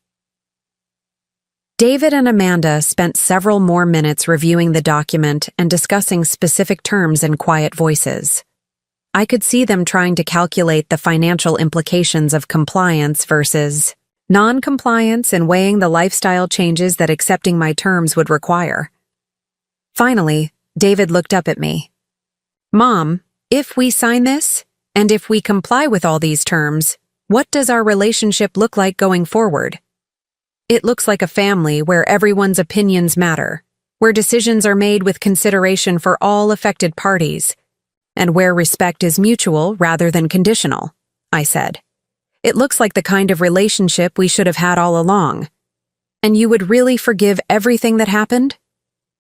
David and Amanda spent several more minutes reviewing the document and discussing specific terms in quiet voices. I could see them trying to calculate the financial implications of compliance versus non-compliance and weighing the lifestyle changes that accepting my terms would require. Finally, David looked up at me. Mom, if we sign this, and if we comply with all these terms, what does our relationship look like going forward? It looks like a family where everyone's opinions matter, where decisions are made with consideration for all affected parties, and where respect is mutual rather than conditional, I said. It looks like the kind of relationship we should have had all along. And you would really forgive everything that happened?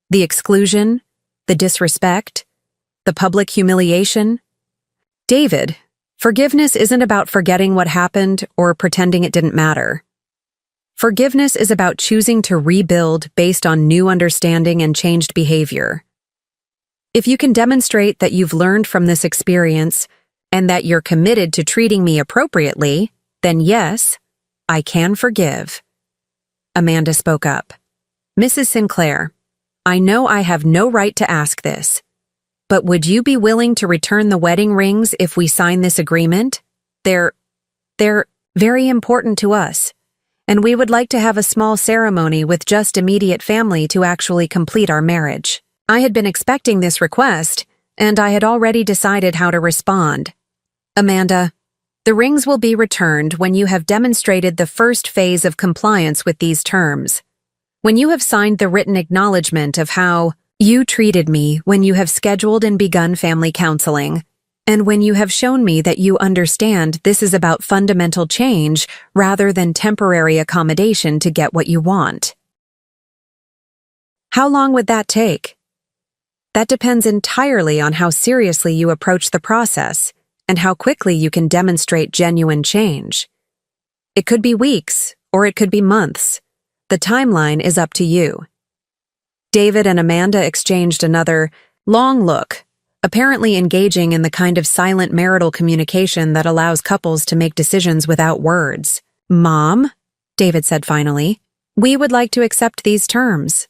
The exclusion, the disrespect, the public humiliation? David, forgiveness isn't about forgetting what happened or pretending it didn't matter. Forgiveness is about choosing to rebuild based on new understanding and changed behavior. If you can demonstrate that you've learned from this experience and that you're committed to treating me appropriately, then yes, I can forgive. Amanda spoke up. Mrs. Sinclair, I know I have no right to ask this, but would you be willing to return the wedding rings if we sign this agreement? They're very important to us, and we would like to have a small ceremony with just immediate family to actually complete our marriage. I had been expecting this request, and I had already decided how to respond. Amanda, the rings will be returned when you have demonstrated the first phase of compliance with these terms. When you have signed the written acknowledgement of how you treated me when you have scheduled and begun family counseling, and when you have shown me that you understand this is about fundamental change rather than temporary accommodation to get what you want. How long would that take? That depends entirely on how seriously you approach the process and how quickly you can demonstrate genuine change. It could be weeks, or it could be months. The timeline is up to you. David and Amanda exchanged another long look, apparently engaging in the kind of silent marital communication that allows couples to make decisions without words. Mom, David said finally, we would like to accept these terms.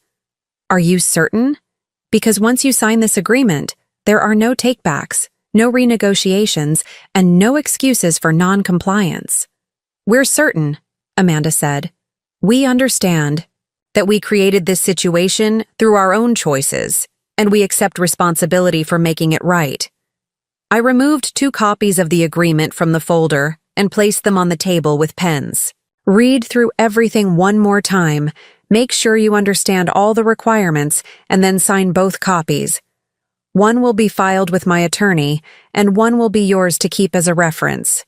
Are you certain? Because once you sign this agreement, there are no takebacks, no renegotiations, and no excuses for non-compliance. "We're certain," Amanda said. "We understand that we created this situation through our own choices, and we accept responsibility for making it right." I removed 2 copies of the agreement from the folder and placed them on the table with pens. "Read through everything one more time, make sure you understand all the requirements, and then sign both copies. One will be filed with my attorney, and one will be yours to keep as a reference."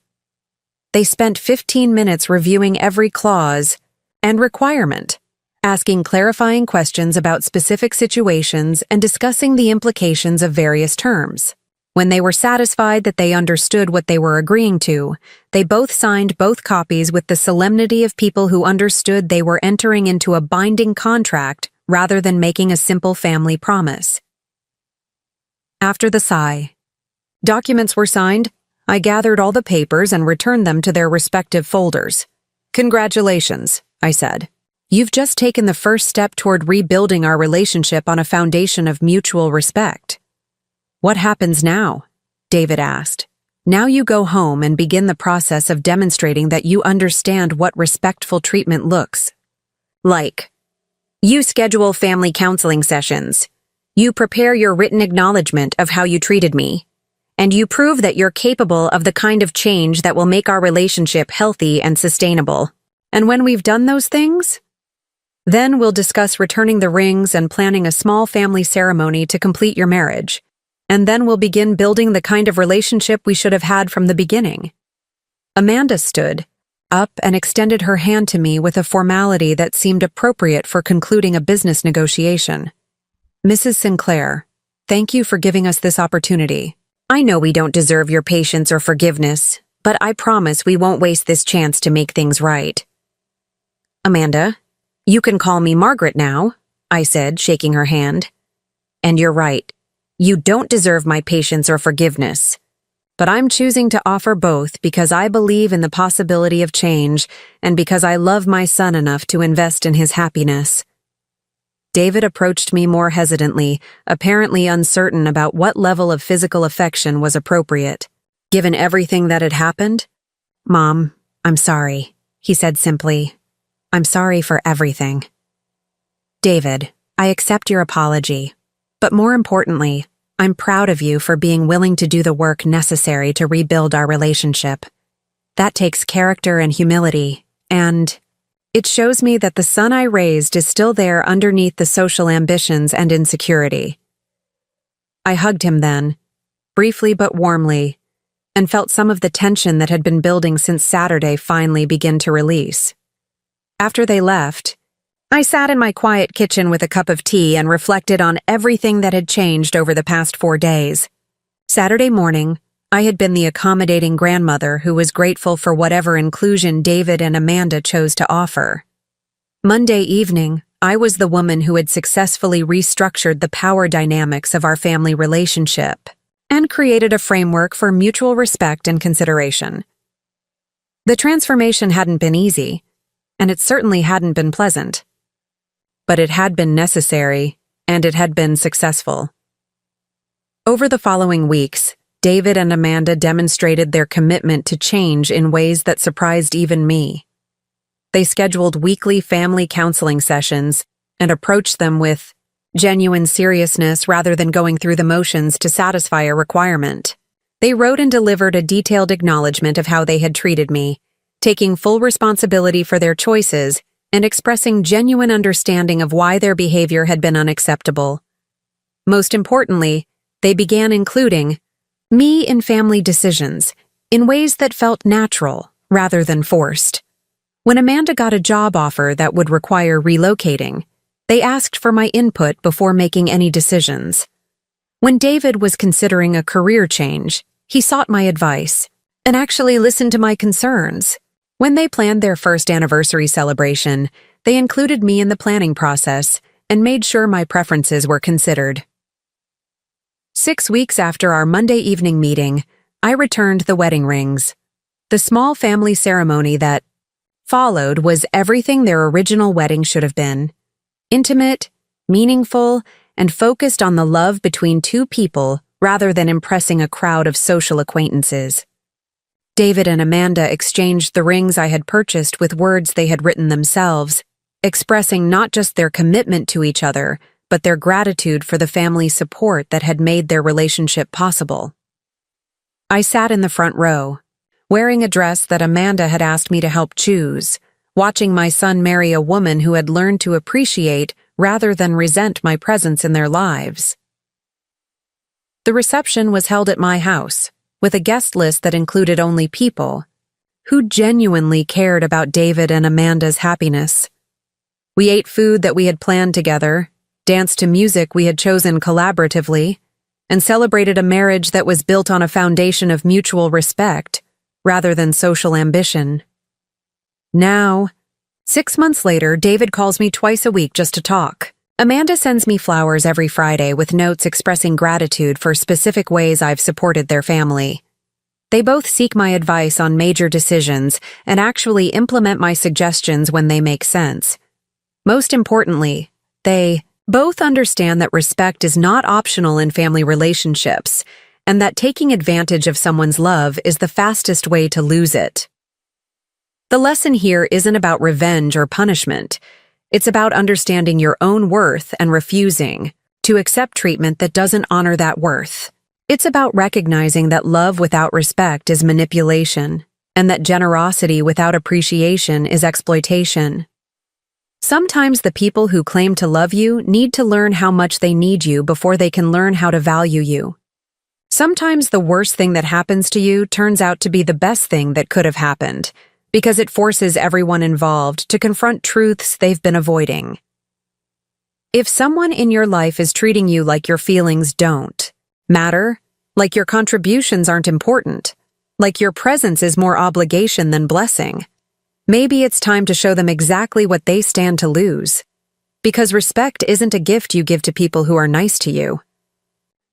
They spent 15 minutes reviewing every clause and requirement, asking clarifying questions about specific situations and discussing the implications of various terms. When they were satisfied that they understood what they were agreeing to, they both signed both copies with the solemnity of people who understood they were entering into a binding contract rather than making a simple family promise. After the sigh, documents were signed. I gathered all the papers and returned them to their respective folders. "Congratulations," I said. "You've just taken the first step toward rebuilding our relationship on a foundation of mutual respect." "What happens now?" David asked. "Now you go home and begin the process of demonstrating that you understand what respectful treatment looks like. You schedule family counseling sessions. You prepare your written acknowledgement of how you treated me. And you prove that you're capable of the kind of change that will make our relationship healthy and sustainable. And when we've done those things, then we'll discuss returning the rings and planning a small family ceremony to complete your marriage. And then we'll begin building the kind of relationship we should have had from the beginning." Amanda stood up and extended her hand to me with a formality that seemed appropriate for concluding a business negotiation. "Mrs. Sinclair, thank you for giving us this opportunity. I know we don't deserve your patience or forgiveness, but I promise we won't waste this chance to make things right." "Amanda, you can call me Margaret now," I said, shaking her hand. "And you're right. You don't deserve my patience or forgiveness. But I'm choosing to offer both because I believe in the possibility of change and because I love my son enough to invest in his happiness." David approached me more hesitantly, apparently uncertain about what level of physical affection was appropriate. Given everything that had happened, "Mom, I'm sorry," he said simply. "I'm sorry for everything." "David, I accept your apology. But more importantly, I'm proud of you for being willing to do the work necessary to rebuild our relationship. That takes character and humility, and it shows me that the son I raised is still there underneath the social ambitions and insecurity." I hugged him then, briefly but warmly, and felt some of the tension that had been building since Saturday finally begin to release. After they left, I sat in my quiet kitchen with a cup of tea and reflected on everything that had changed over the past 4 days. Saturday morning, I had been the accommodating grandmother who was grateful for whatever inclusion David and Amanda chose to offer. Monday evening, I was the woman who had successfully restructured the power dynamics of our family relationship and created a framework for mutual respect and consideration. The transformation hadn't been easy, and it certainly hadn't been pleasant. But it had been necessary, and it had been successful. Over the following weeks, David and Amanda demonstrated their commitment to change in ways that surprised even me. They scheduled weekly family counseling sessions and approached them with genuine seriousness rather than going through the motions to satisfy a requirement. They wrote and delivered a detailed acknowledgement of how they had treated me, taking full responsibility for their choices and expressing genuine understanding of why their behavior had been unacceptable. Most importantly, they began including me in family decisions in ways that felt natural rather than forced. When Amanda got a job offer that would require relocating, they asked for my input before making any decisions. When David was considering a career change, he sought my advice and actually listened to my concerns. When they planned their first anniversary celebration, they included me in the planning process and made sure my preferences were considered. 6 weeks after our Monday evening meeting, I returned the wedding rings. The small family ceremony that followed was everything their original wedding should have been: intimate, meaningful, and focused on the love between two people rather than impressing a crowd of social acquaintances. David and Amanda exchanged the rings I had purchased with words they had written themselves, expressing not just their commitment to each other, but their gratitude for the family support that had made their relationship possible. I sat in the front row, wearing a dress that Amanda had asked me to help choose, watching my son marry a woman who had learned to appreciate rather than resent my presence in their lives. The reception was held at my house, with a guest list that included only people who genuinely cared about David and Amanda's happiness. We ate food that we had planned together, danced to music we had chosen collaboratively, and celebrated a marriage that was built on a foundation of mutual respect rather than social ambition. Now, 6 months later, David calls me twice a week just to talk. Amanda sends me flowers every Friday with notes expressing gratitude for specific ways I've supported their family. They both seek my advice on major decisions and actually implement my suggestions when they make sense. Most importantly, they both understand that respect is not optional in family relationships, and that taking advantage of someone's love is the fastest way to lose it. The lesson here isn't about revenge or punishment. It's about understanding your own worth and refusing to accept treatment that doesn't honor that worth. It's about recognizing that love without respect is manipulation, and that generosity without appreciation is exploitation. Sometimes the people who claim to love you need to learn how much they need you before they can learn how to value you. Sometimes the worst thing that happens to you turns out to be the best thing that could have happened, because it forces everyone involved to confront truths they've been avoiding. If someone in your life is treating you like your feelings don't matter, like your contributions aren't important, like your presence is more obligation than blessing, maybe it's time to show them exactly what they stand to lose. Because respect isn't a gift you give to people who are nice to you.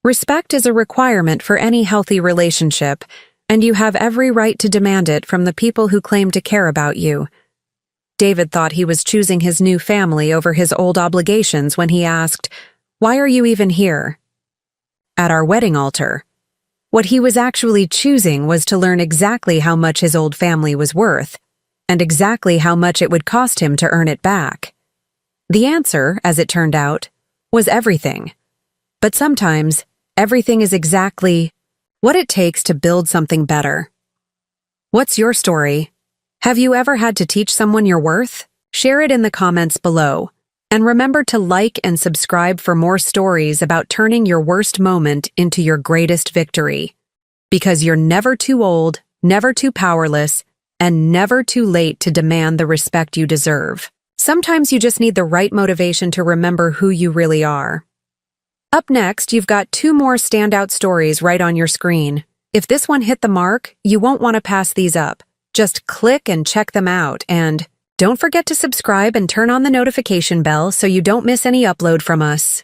Respect is a requirement for any healthy relationship, and you have every right to demand it from the people who claim to care about you. David thought he was choosing his new family over his old obligations when he asked, "Why are you even here?" At our wedding altar. What he was actually choosing was to learn exactly how much his old family was worth, and exactly how much it would cost him to earn it back. The answer, as it turned out, was everything. But sometimes, everything is exactly what it takes to build something better. What's your story? Have you ever had to teach someone your worth? Share it in the comments below. And remember to like and subscribe for more stories about turning your worst moment into your greatest victory. Because you're never too old, never too powerless, and never too late to demand the respect you deserve. Sometimes you just need the right motivation to remember who you really are. Up next, you've got 2 more standout stories right on your screen. If this one hit the mark, you won't want to pass these up. Just click and check them out, and don't forget to subscribe and turn on the notification bell so you don't miss any upload from us.